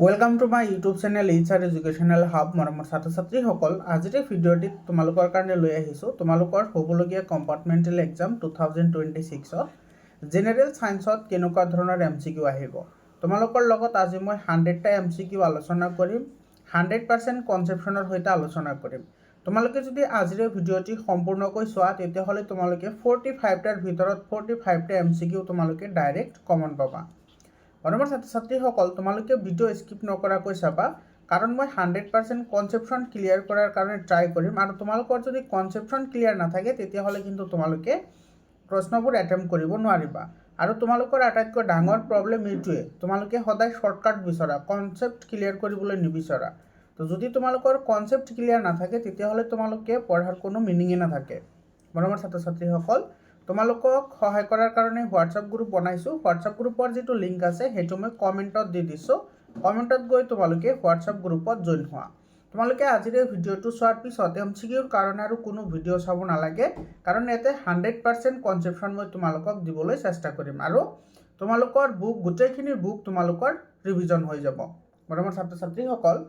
Welcome to my YouTube channel HR educational hub মৰমৰ ছাত্ৰ ছাত্ৰীসকল আজিৰ এই ভিডিঅ'টিত তোমালোকৰ কাৰণে লৈ আহিছোঁ তোমালোকৰ হ'বলগীয়া কম্পাৰ্টমেণ্টেল এক্সাম 2026ত জেনেৰেল ছায়েন্সত কেনেকুৱা ধৰণৰ MCQ আহিব তোমালোকৰ লগত আজি মই 100টা MCQ আলোচনা কৰিম 100% কনচেপশ্যনৰ সৈতে আলোচনা কৰিম তোমালোকে যদি আজিৰ এই ভিডিঅ'টি সম্পূৰ্ণকৈ চোৱা তেতিয়াহ'লে তোমালোকে 45টাৰ ভিতৰত 45টা MCQ তোমালোকে ডাইৰেক্ট কমন পাবা মৰমৰ ছাত্ৰ ছাত্ৰীসকল তোমালোকে ভিডিঅ' স্কিপ নকৰাকৈ চাবা কাৰণ মই 100% কনচেপশ্যন ক্লিয়াৰ কৰাৰ কাৰণে ট্ৰাই কৰিম আৰু তোমালোকৰ যদি কনচেপশ্যন ক্লিয়াৰ নাথাকে তেতিয়াহ'লে কিন্তু তোমালোকে প্ৰশ্নবোৰ এটেম্প কৰিব নোৱাৰিবা আৰু তোমালোকৰ আটাইতকৈ ডাঙৰ প্ৰব্লেম এইটোৱে তোমালোকে সদায় শৰ্টকাট বিচৰা কনচেপ্ট ক্লিয়াৰ কৰিবলৈ নিবিচৰা তো যদি তোমালোকৰ কনচেপ্ট ক্লিয়াৰ নাথাকে তেতিয়াহ'লে তোমালোকে পঢ়াৰ কোনো মিনিঙে নাথাকে মৰমৰ ছাত্ৰ ছাত্ৰীসকল তোমালোকক সহায় কৰাৰ কাৰণে হোৱাটছআপ গ্ৰুপ বনাইছোঁ হোৱাটছআপ গ্ৰুপৰ যিটো লিংক আছে সেইটো মই কমেণ্টত দি দিছোঁ কমেণ্টত গৈ তোমালোকে হোৱাটছআপ গ্ৰুপত জইন হোৱা তোমালোকে আজিৰ এই ভিডিঅ'টো চোৱাৰ পিছত MCQৰ কাৰণে আৰু কোনো ভিডিঅ' চাব নালাগে কাৰণ ইয়াতে 100% কনচেপশ্যন মই তোমালোকক দিবলৈ চেষ্টা কৰিম আৰু তোমালোকৰ বুক গোটেইখিনি বুক তোমালোকৰ ৰিভিজন হৈ যাব মৰমৰ ছাত্ৰ ছাত্ৰীসকল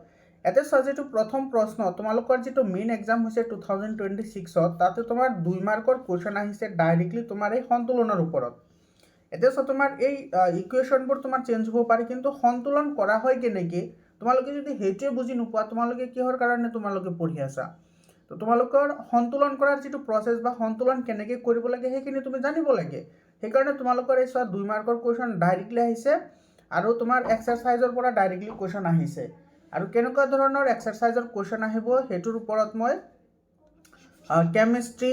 এতে চোৱা যিটো প্ৰথম প্ৰশ্ন তোমালোকৰ যিটো মেইন এক্সাম হৈছে 2026ত তাতে তোমাৰ 2 মাৰ্কৰ কুৱেশ্যন আহিছে ডাইৰেক্টলি তোমাৰ এই সন্তুলনৰ ওপৰত এতে চোৱা তোমাৰ এই ইকুৱেশ্যনবোৰ তোমাৰ চেঞ্জ হ'ব পাৰে কিন্তু সন্তুলন কৰা হয় কেনেকৈ তোমালোকে যদি সেইটোৱে বুজি নোপোৱা তোমালোকে কিহৰ কাৰণে তোমালোকে পঢ়ি আছা তো তোমালোকৰ সন্তুলন কৰাৰ যিটো প্ৰচেছ বা সন্তুলন কেনেকৈ কৰিব লাগে সেইখিনি তুমি জানিব লাগে সেইকাৰণে তোমালোকৰ এই চোৱা 2 মাৰ্কৰ কুৱেশ্যন ডাইৰেক্টলি আহিছে আৰু তোমাৰ এক্সাৰচাইজৰ পৰা ডাইৰেক্টলি কুৱেশ্যন আহিছে আৰু কেনেকুৱা ধৰণৰ এক্সাৰচাইজৰ কুৱেশ্যন আহিব সেইটোৰ ওপৰত মই কেমিষ্ট্ৰি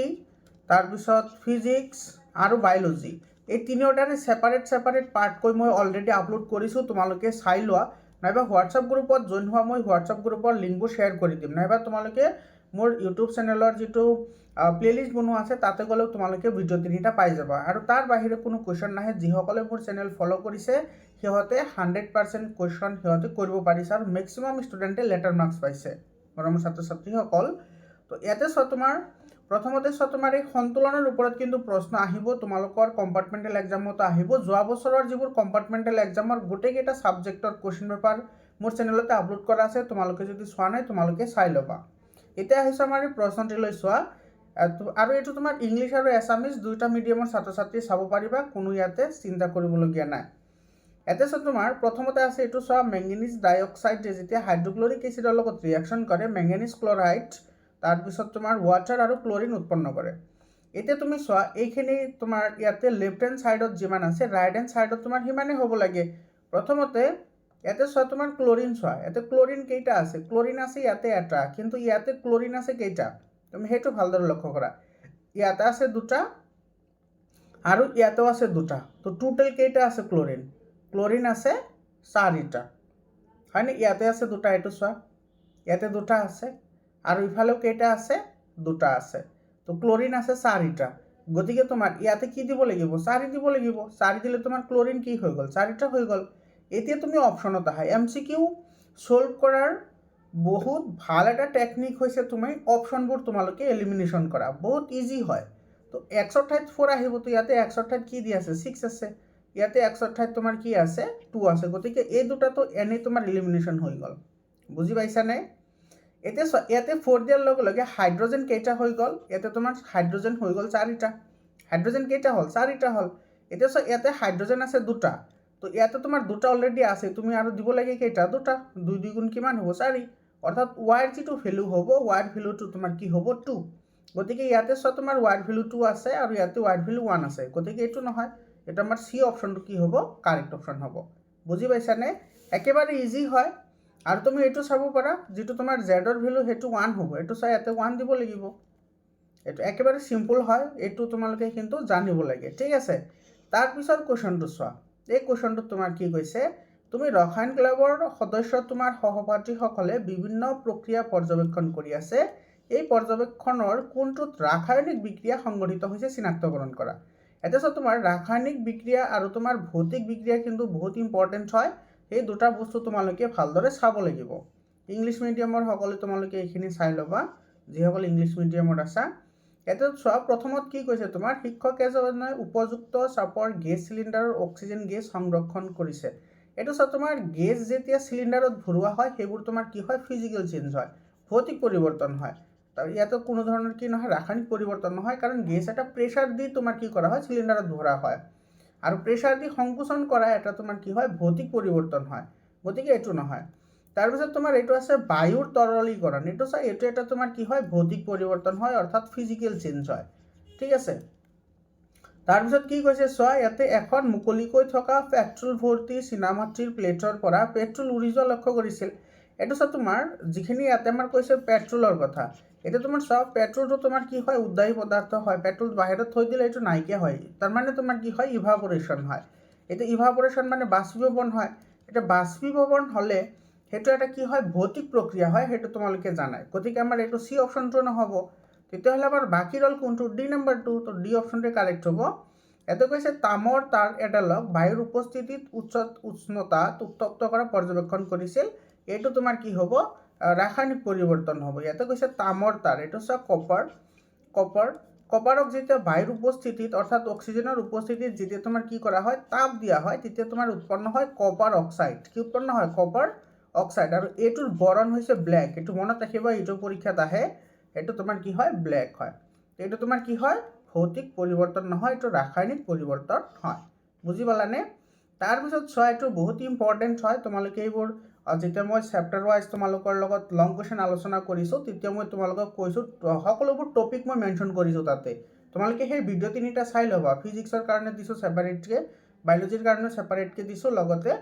তাৰপিছত ফিজিক্স আৰু বায়'লজি এই তিনিওটাৰে ছেপাৰেট পাৰ্টকৈ মই অলৰেডি আপলোড কৰিছোঁ তোমালোকে চাই লোৱা নাইবা হোৱাটছআপ গ্ৰুপত জইন হোৱা মই হোৱাটছআপ গ্ৰুপৰ লিংকবোৰ শ্বেয়াৰ কৰি দিম নাইবা তোমালোকে মোৰ ইউটিউব চেনেলৰ যিটো প্লেলিষ্ট বনোৱা আছে তাতে গ'লেও তোমালোকে ভিডিঅ' তিনিটা পাই যাবা আৰু তাৰ বাহিৰে কোনো কুৱেশ্যন নাহে যিসকলে মোৰ চেনেল ফ'ল' কৰিছে সিহঁতে 100% কুৱেশ্যন সিহঁতে কৰিব পাৰিছে আৰু মেক্সিমাম ষ্টুডেণ্টে লেটাৰ মাৰ্কছ পাইছে মৰমৰ ছাত্ৰ ছাত্ৰীসকল তো ইয়াতে চোৱা তোমাৰ প্ৰথমতে চোৱা তোমাৰ এই সন্তুলনৰ ওপৰত কিন্তু প্ৰশ্ন আহিব তোমালোকৰ কম্পাৰ্টমেণ্টেল এক্সামতো আহিব যোৱা বছৰৰ যিবোৰ কম্পাৰ্টমেণ্টেল এক্সামৰ গোটেইকেইটা ছাবজেক্টৰ কুৱেশ্যন পেপাৰ মোৰ চেনেলতে আপলোড কৰা আছে তোমালোকে যদি চোৱা নাই তোমালোকে চাই ল'বা এতিয়া আহিছোঁ আমাৰ এই প্ৰশ্নটিলৈ চোৱা আৰু এইটো তোমাৰ ইংলিছ আৰু এছামিজ দুয়োটা মিডিয়ামৰ ছাত্ৰ ছাত্ৰী চাব পাৰিবা কোনো ইয়াতে চিন্তা কৰিবলগীয়া নাই ইয়াতে চোৱা তোমাৰ প্ৰথমতে আছে এইটো চোৱা মেংগেনিজ ডাইঅক্সাইডে যেতিয়া হাইড্ৰক্লৰিক এচিডৰ লগত ৰিয়েকশ্যন কৰে মেংগেনিজ ক্লৰাইড তাৰপিছত তোমাৰ ৱাটাৰ আৰু ক্লৰিন উৎপন্ন কৰে এতিয়া তুমি চোৱা এইখিনি তোমাৰ ইয়াতে লেফ্ট হেণ্ড ছাইডত যিমান আছে ৰাইট হেণ্ড ছাইডত তোমাৰ সিমানেই হ'ব লাগে প্ৰথমতে ইয়াতে চোৱা তোমাৰ ক্লৰিন চোৱা ইয়াতে ক্লৰিন কেইটা আছে ক্লৰিন আছে ইয়াতে এটা কিন্তু ইয়াতে ক্লৰিন আছে কেইটা তুমি সেইটো ভালদৰে লক্ষ্য কৰা ইয়াতে আছে দুটা আৰু ইয়াতেও আছে দুটা তো টোটেল কেইটা আছে ক্লৰিন আছে 4টা হয়নে ইয়াতে আছে দুটা এইটো চোৱা ইয়াতে দুটা আছে আৰু ইফালেও কেইটা আছে দুটা আছে তো ক্লৰিন আছে 4টা গতিকে তোমাৰ ইয়াতে কি দিব লাগিব 4 দিব লাগিব 4 দিলে তোমাৰ ক্লৰিন কি হৈ গ'ল 4টা হৈ গ'ল এতিয়া তুমি অপশ্যনত আহা MCQ সলভ কৰাৰ বহুত ভাল এটা টেকনিক হৈছে তুমি অপশ্যনবোৰ তোমালোকে এলিমিনেশ্যন কৰা বহুত ইজি হয় তো এক্সৰ ঠাইত 4 আহিব তো ইয়াতে এক্সৰ ঠাইত কি দি আছে 6 আছে ইয়াতে এক্সৰ ঠাইত তোমাৰ কি আছে 2 আছে গতিকে এই দুটাতো এনেই তোমাৰ এলিমিনেশ্যন হৈ গ'ল বুজি পাইছানে এতিয়া ইয়াতে 4 দিয়াৰ লগে লগে হাইড্ৰজেন কেইটা হৈ গ'ল ইয়াতে তোমাৰ হাইড্ৰজেন হৈ গ'ল 4টা হাইড্ৰজেন কেইটা হ'ল 4টা হ'ল এতিয়া চোৱা ইয়াতে হাইড্ৰজেন আছে দুটা তো ইয়াতে তোমাৰ দুটা অলৰেডি আছে তুমি আৰু দিব লাগে কেইটা দুটা 2 2 গুণ কিমান হ'ব 4 অৰ্থাৎ ৱাইৰ যিটো ভেলু হ'ব ৱাইৰ ভেলুটো তোমাৰ কি হ'ব 2 গতিকে ইয়াতে চোৱা তোমাৰ ৱাইৰ ভেলু 2 আছে আৰু ইয়াতে ৱাইৰ ভেলু 1 আছে গতিকে এইটো নহয় এটা আমাৰ চি অপশ্যনটো কি হ'ব কাৰেক্ট অপশ্যন হ'ব বুজি পাইছানে একেবাৰে ইজি হয় আৰু তুমি এইটো চাব পাৰা যিটো তোমাৰ জেডৰ ভেলু সেইটো 1 হ'ব এইটো চাই ইয়াতে 1 দিব লাগিব এইটো একেবাৰে চিম্পল হয় এইটো তোমালোকে কিন্তু জানিব লাগে ঠিক আছে তাৰপিছত কুৱেশ্যনটো চোৱা এই কুৱেশ্যনটোত তোমাৰ কি কৈছে তুমি ৰসায়ন ক্লাবৰ সদস্য তোমাৰ সহপাঠীসকলে বিভিন্ন প্ৰক্ৰিয়া পৰ্যবেক্ষণ কৰি আছে এই পৰ্যবেক্ষণৰ কোনটোত ৰাসায়নিক বিক্ৰিয়া সংঘটিত হৈছে চিনাক্তকৰণ কৰা এতিয়া চোৱা তোমাৰ ৰাসায়নিক বিক্ৰিয়া আৰু তোমাৰ ভৌতিক বিক্ৰিয়া কিন্তু বহুত ইম্পৰ্টেণ্ট হয় এই দুটা বস্তু তোমালোকে ভালদৰে চাব লাগিব ইংলিছ মিডিয়ামৰ সকলে তোমালোকে এইখিনি চাই ল'বা যিসকল ইংলিছ মিডিয়ামত আছা ইয়াতে চোৱা প্ৰথমত কি কৈছে তোমাৰ শিক্ষক এজনে উপযুক্ত চাপৰ গেছ চিলিণ্ডাৰৰ অক্সিজেন গেছ সংৰক্ষণ কৰিছে এইটো চোৱা তোমাৰ গেছ যেতিয়া চিলিণ্ডাৰত ভৰোৱা হয় সেইবোৰ তোমাৰ কি হয় ফিজিকেল চেঞ্জ হয়, ভৌতিক পৰিৱৰ্তন হয়। তাৰ ইয়াতে কোনো ধৰণৰ কি নহয় ৰাসায়নিক পৰিৱৰ্তন নহয়, কাৰণ গেছ এটা প্ৰেছাৰ দি তোমাৰ কি কৰা হয় চিলিণ্ডাৰত ভৰা হয়, আৰু প্ৰেছাৰ দি সংকোচন কৰা এটা তোমাৰ কি হয় ভৌতিক পৰিৱৰ্তন হয়, গতিকে এইটো নহয়। তাৰপিছত তোমাৰ এইটো আছে বায়ুৰ তৰলীকৰণ, এইটো চোৱা এইটো এটা তোমাৰ কি হয় ভৌতিক পৰিৱৰ্তন হয়, অৰ্থাৎ ফিজিকেল চেঞ্জ হয়, ঠিক আছে। তাৰপিছত কি কৈছে চোৱা, ইয়াতে এখন মুকলিকৈ থকা পেট্ৰল ভৰ্তি চীনামাটিৰ প্লেটৰ পৰা পেট্ৰল উৰি যোৱা লক্ষ্য কৰিছিল। এইটো চোৱা তোমাৰ যিখিনি ইয়াতে আমাৰ কৈছে পেট্ৰলৰ কথা, এতিয়া তোমাৰ চোৱা পেট্ৰলটো তোমাৰ কি হয় উদ্বায়ী পদাৰ্থ হয়, পেট্ৰল বাহিৰত থৈ দিলে এইটো নাইকিয়া হয়, তাৰমানে তোমাৰ কি হয় ইভাপৰেশ্যন হয়। এতিয়া ইভাপৰেশ্যন মানে বাষ্পীভৱন হয়। এতিয়া বাষ্পীভৱন হ'লে সেইটো এটা কি হয় ভৌতিক প্ৰক্ৰিয়া হয়, সেইটো তোমালোকে জানাই, গতিকে আমাৰ এইটো চি অপশ্যনটো নহ'ব। তেতিয়াহ'লে আমাৰ বাকী ৰ'ল কোনটো, ডি নাম্বাৰটো, তো ডি অপশ্যনটোৱে কাৰেক্ট হ'ব। ইয়াতে কৈছে তামৰ তাৰ এডালক বায়ুৰ উপস্থিতিত উচ্চ উষ্ণতা উত্তপ্ত কৰা পৰ্যবেক্ষণ কৰিছিল, এইটো তোমাৰ কি হ'ব ৰাসায়নিক পৰিৱৰ্তন হ'ব। ইয়াতে কৈছে তামৰ তাৰ, এইটো চোৱা কপাৰক যেতিয়া বায়ুৰ উপস্থিতিত অৰ্থাৎ অক্সিজেনৰ উপস্থিতিত যেতিয়া তোমাৰ কি কৰা হয় তাপ দিয়া হয়, তেতিয়া তোমাৰ উৎপন্ন হয় কপাৰ অক্সাইড। কি উৎপন্ন হয় কপাৰ অক্সাইড, আৰু এইটোৰ বৰণ হৈছে ব্লেক, এইটো মনত ৰাখিবা, এইটো পৰীক্ষাত আহে, এইটো তোমাৰ কি হয় ব্লেক হয়। এইটো তোমাৰ কি হয় ভৌতিক পৰিৱৰ্তন নহয়, এইটো ৰাসায়নিক পৰিৱৰ্তন হয়, বুজি পালানে। তাৰপিছত চোৱা এইটো বহুত ইম্পৰ্টেণ্ট হয়, তোমালোকে এইবোৰ যেতিয়া মই চেপ্টাৰ ৱাইজ তোমালোকৰ লগত লং কুৱেশ্যন আলোচনা কৰিছোঁ তেতিয়া মই তোমালোকক কৈছোঁ সকলোবোৰ টপিক মই মেনশ্যন কৰিছোঁ তাতে, তোমালোকে সেই ভিডিঅ' তিনিটা চাই ল'বা। ফিজিক্সৰ কাৰণে দিছোঁ ছেপাৰেটকৈ, বায়'লজিৰ কাৰণে ছেপাৰেটকৈ দিছোঁ, লগতে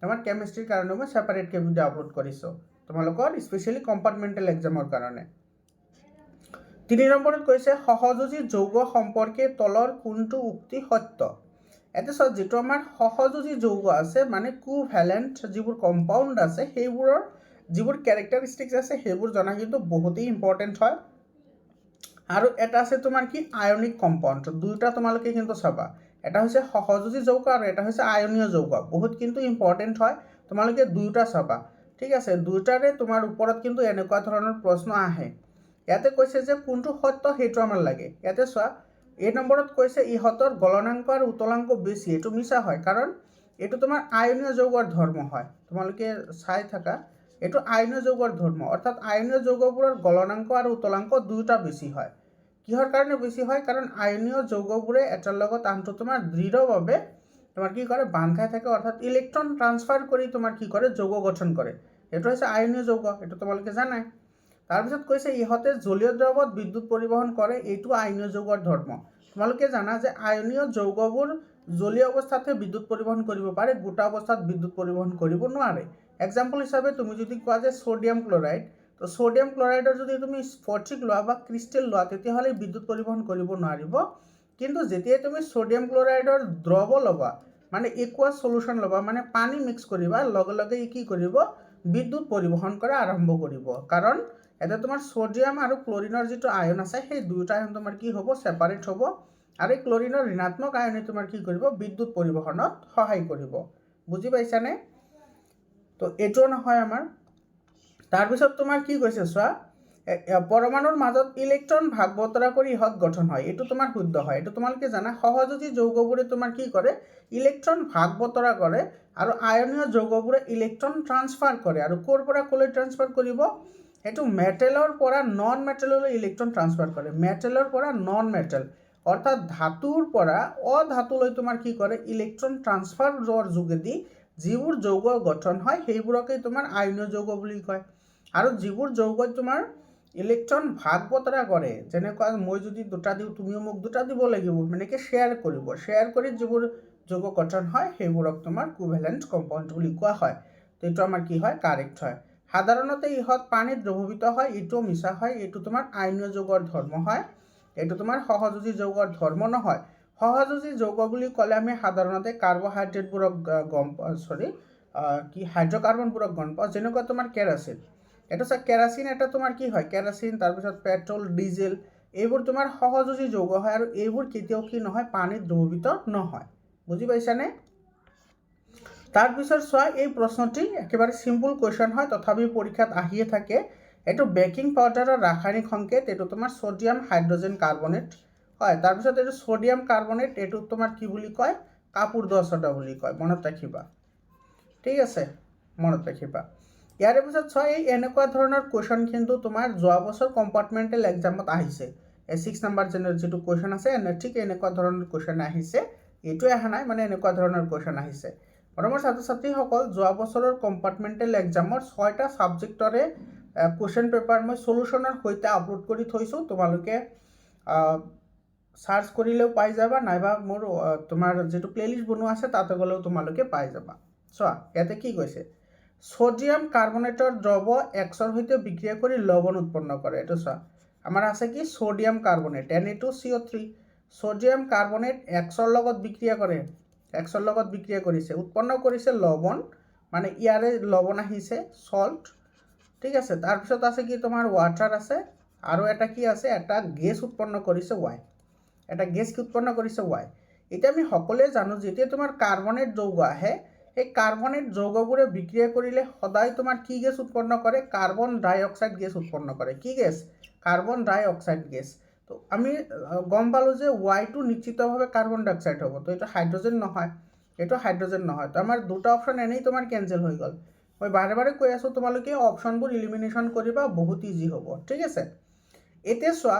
তোমাৰ কেমিষ্ট্ৰিৰ কাৰণে মই ছেপাৰেটকৈ ভিডিঅ' আপলোড কৰিছোঁ তোমালোকৰ স্পেচিয়েলি কম্পাৰ্টমেণ্টেল এক্সামৰ কাৰণে। 3 নম্বৰত কৈছে সহযোজী যৌগ সম্পৰ্কে তলৰ কোনটো উক্তি সত্য। এতিয়া চোৱা যিটো আমাৰ সহযোজী যৌগ আছে মানে কোভেলেণ্ট যিবোৰ কম্পাউণ্ড আছে সেইবোৰৰ যিবোৰ কেৰেক্টাৰিষ্টিক্স আছে সেইবোৰ জনা কিন্তু বহুতেই ইম্পৰ্টেণ্ট হয়। আৰু এটা আছে তোমাৰ কি আয়নিক কম্পাউণ্ড, দুয়োটা তোমালোকে কিন্তু চাবা, এটা হৈছে সহযোজী যৌগ আৰু এটা হৈছে আয়নীয় যৌগ, বহুত কিন্তু ইম্পৰ্টেণ্ট হয়, তোমালোকে দুয়োটা চাবা, ঠিক আছে। দুয়োটাৰে তোমাৰ ওপৰত কিন্তু এনেকুৱা ধৰণৰ প্ৰশ্ন আহে। ইয়াতে কৈছে যে কোনটো সত্য সেইটো আমাৰ লাগে। ইয়াতে চোৱা এই নম্বৰত কৈছে ইহঁতৰ গলনাংক আৰু উতলাংক বেছি, এইটো মিছা হয়, কাৰণ এইটো তোমাৰ আয়নীয় যৌগৰ ধৰ্ম হয়, তোমালোকে চাই থাকা, এইটো আয়নীয় যৌগৰ ধৰ্ম, অৰ্থাৎ আয়নীয় যৌগবোৰৰ গলনাংক আৰু উতলাংক দুয়োটা বেছি হয়। কিহৰ কাৰণে বেছি হয়, কাৰণ আয়নীয় যৌগবোৰে এটাৰ লগত আনটো তোমাৰ দৃঢ়ভাৱে তোমাৰ কি কৰে বান্ধ খাই থাকে, অৰ্থাৎ ইলেক্ট্ৰন ট্ৰান্সফাৰ কৰি তোমাৰ কি কৰে যৌগ গঠন কৰে, এইটো হৈছে আয়নীয় যৌগ, এইটো তোমালোকে জানাই। তাৰপিছত কৈছে ইহঁতে জলীয় দ্ৰৱত বিদ্যুৎ পৰিবহন কৰে, এইটো আয়নীয় যৌগৰ ধৰ্ম। তোমালোকে জানা যে আয়নীয় যৌগবোৰ জলীয় অৱস্থাতে বিদ্যুৎ পৰিবহন কৰিব পাৰে, গোটা অৱস্থাত বিদ্যুৎ পৰিবহন কৰিব নোৱাৰে। এক্সাম্পল হিচাপে তুমি যদি কোৱা যে সোডিয়াম ক্লৰাইড, তো সোডিয়াম ক্লৰাইডৰ যদি তুমি স্ফটিক লোৱা বা ক্ৰিষ্টেল লোৱা তেতিয়াহ'লে বিদ্যুৎ পৰিবহন কৰিব নোৱাৰিব, কিন্তু যেতিয়াই তুমি সোডিয়াম ক্লৰাইডৰ দ্ৰৱ ল'বা মানে একুৱাছ সলিউশ্যন ল'বা, মানে পানী মিক্স কৰিবা, লগে লগে ই কি কৰিব বিদ্যুৎ পৰিবহন কৰা আৰম্ভ কৰিব, কাৰণ এতিয়া তোমাৰ সোডিয়াম আৰু ক্লৰিনৰ যিটো আয়ন আছে সেই দুয়োটা আয়ন তোমাৰ কি হ'ব ছেপাৰেট হ'ব, আৰু এই ক্লৰিনৰ ঋণাত্মক আয়নে তোমাৰ কি কৰিব বিদ্যুৎ পৰিবহনত সহায় কৰিব, বুজি পাইছানে। তো এইটো নহয় আমাৰ। তাৰপিছত তোমাৰ কি কৈছে চোৱা, পৰমাণুৰ মাজত ইলেক্ট্ৰন ভাগ বতৰা কৰি ইহঁত গঠন হয়, এইটো তোমাৰ শুদ্ধ হয়, এইটো তোমালোকে জানা। সহযোজী যৌগবোৰে তোমাৰ কি কৰে ইলেক্ট্ৰন ভাগ বতৰা কৰে, আৰু আয়নীয় যৌগবোৰে ইলেক্ট্ৰন ট্ৰান্সফাৰ কৰে, আৰু ক'ৰ পৰা ক'লৈ ট্ৰান্সফাৰ কৰিব, সেইটো মেটেলৰ পৰা নন মেটেললৈ ইলেক্ট্ৰন ট্ৰান্সফাৰ কৰে, মেটেলৰ পৰা নন মেটেল, অৰ্থাৎ ধাতুৰ পৰা অধাতুলৈ তোমাৰ কি কৰে ইলেক্ট্ৰন ট্ৰান্সফাৰৰ যোগেদি যিবোৰ যৌগ গঠন হয় সেইবোৰকে তোমাৰ আয়নীয় যৌগ বুলি কয়। আৰু যিবোৰ যৌগত তোমাৰ ইলেক্ট্ৰন ভাগ বতৰা কৰে, যেনেকুৱা মই যদি দুটা দিওঁ তুমিও মোক দুটা দিব লাগিব, এনেকৈ শ্বেয়াৰ কৰিব, শ্বেয়াৰ কৰি যিবোৰ যৌগ গঠন হয় সেইবোৰক তোমাৰ কোভেলেণ্ট কম্পাউণ্ড বুলি কোৱা হয়। তো এইটো আমাৰ কি হয় কাৰেক্ট হয়। সাধাৰণতে ইহঁত পানীত দ্ৰৱীভূত হয়, এইটো মিছা হয়, এইটো তোমাৰ আয়নীয় যৌগৰ ধৰ্ম হয়, এইটো তোমাৰ সহযোজী যৌগৰ ধৰ্ম নহয়। সহযোজী যৌগ বুলি ক'লে আমি সাধাৰণতে কাৰ্বহাইড্ৰেটবোৰক হাইড্ৰ'কাৰ্বনবোৰক গম পাওঁ, যেনেকুৱা তোমাৰ কেৰাচিন, এইটো চা কেৰাচিন এটা তোমাৰ কি হয় কেৰাচিন, তাৰপিছত পেট্ৰল, ডিজেল, এইবোৰ তোমাৰ সহযোজী যৌগ হয়, আৰু এইবোৰ কেতিয়াও কি নহয় পানীত দ্ৰৱীভূত নহয়, বুজি পাইছানে। তাৰপিছত চোৱা এই প্ৰশ্নটি একেবাৰে চিম্পল কুৱেশ্যন হয়, তথাপিও পৰীক্ষাত আহিয়ে থাকে। এইটো বেকিং পাউডাৰৰ ৰাসায়নিক সংকেত, এইটো তোমাৰ ছ'ডিয়াম হাইড্ৰজেন কাৰ্বনেট হয়। তাৰপিছত এইটো ছ'ডিয়াম কাৰ্বনেট, এইটো তোমাৰ কি বুলি কয় কাপুৰ 10 বুলি কয়, মনত ৰাখিবা। ঠিক আছে, মনত ৰাখিবা। ইয়াৰে পিছত ছয় এই এনেকুৱা ধৰণৰ কুৱেশ্যন কিন্তু তোমাৰ যোৱা বছৰ কম্পাৰ্টমেণ্টেল এক্সামত আহিছে। এই 6 নম্বৰ যিটো কুৱেশ্যন আছে ঠিক এনেকুৱা ধৰণৰ কুৱেশ্যন আহিছে, এইটোৱে অহা নাই, মানে এনেকুৱা ধৰণৰ কুৱেশ্যন আহিছে। মৰমৰ ছাত্ৰ ছাত্ৰীসকল, যোৱা বছৰৰ কম্পাৰ্টমেণ্টেল এক্সামৰ 6টা ছাবজেক্টৰে কুৱেশ্যন পেপাৰ মই সলিউশ্যনৰ সৈতে আপলোড কৰি থৈছোঁ। তোমালোকে সাৰ্চ কৰিলেও পাই যাবা, নাইবা মোৰ তোমাৰ যিটো প্লেলিষ্ট বনোৱা আছে তাতে গ'লেও তোমালোকে পাই যাবা। চোৱা ইয়াতে কি কৈছে, সোডিয়াম কাৰ্বনেটৰ দ্ৰৱ এক্সৰ সৈতে বিক্ৰিয়া কৰি লৱণ উৎপন্ন কৰে। এইটো চোৱা, আমাৰ আছে কি sodium carbonate Na2CO3, sodium carbonate এক্সৰ লগত বিক্ৰিয়া কৰে, এক্সৰ লগত বিক্ৰিয়া কৰিছে, উৎপন্ন কৰিছে লৱণ, মানে ইয়াৰে লৱণ আহিছে সল্ট। ঠিক আছে, তাৰপিছত আছে কি তোমাৰ ৱাটাৰ আছে, আৰু এটা কি আছে, এটা গেছ উৎপন্ন কৰিছে ৱাই, এটা গেছ কি উৎপন্ন কৰিছে ৱাই। এতিয়া আমি সকলোৱে জানো যেতিয়া তোমাৰ কাৰ্বনেট যৌগ আহে, এই কাৰ্বনেট যৌগবোৰে বিক্ৰিয়া কৰিলে সদায় তোমাৰ কি গেছ উৎপন্ন কৰে, কাৰ্বন ডাই অক্সাইড গেছ উৎপন্ন কৰে। কি গেছ, কাৰ্বন ডাই অক্সাইড গেছ। তো আমি গম পালোঁ যে ৱাইটো নিশ্চিতভাৱে কাৰ্বন ডাই অক্সাইড হ'ব, তো এইটো হাইড্ৰজেন নহয়, এইটো হাইড্ৰজেন নহয়। তো আমাৰ দুটা অপশ্যন এনেই তোমাৰ কেঞ্চেল হৈ গ'ল। মই বাৰে বাৰে কৈ আছোঁ তোমালোকে অপশ্যনবোৰ ইলিমিনেশ্যন কৰিবা, বহুত ইজি হ'ব। ঠিক আছে, এতিয়া চোৱা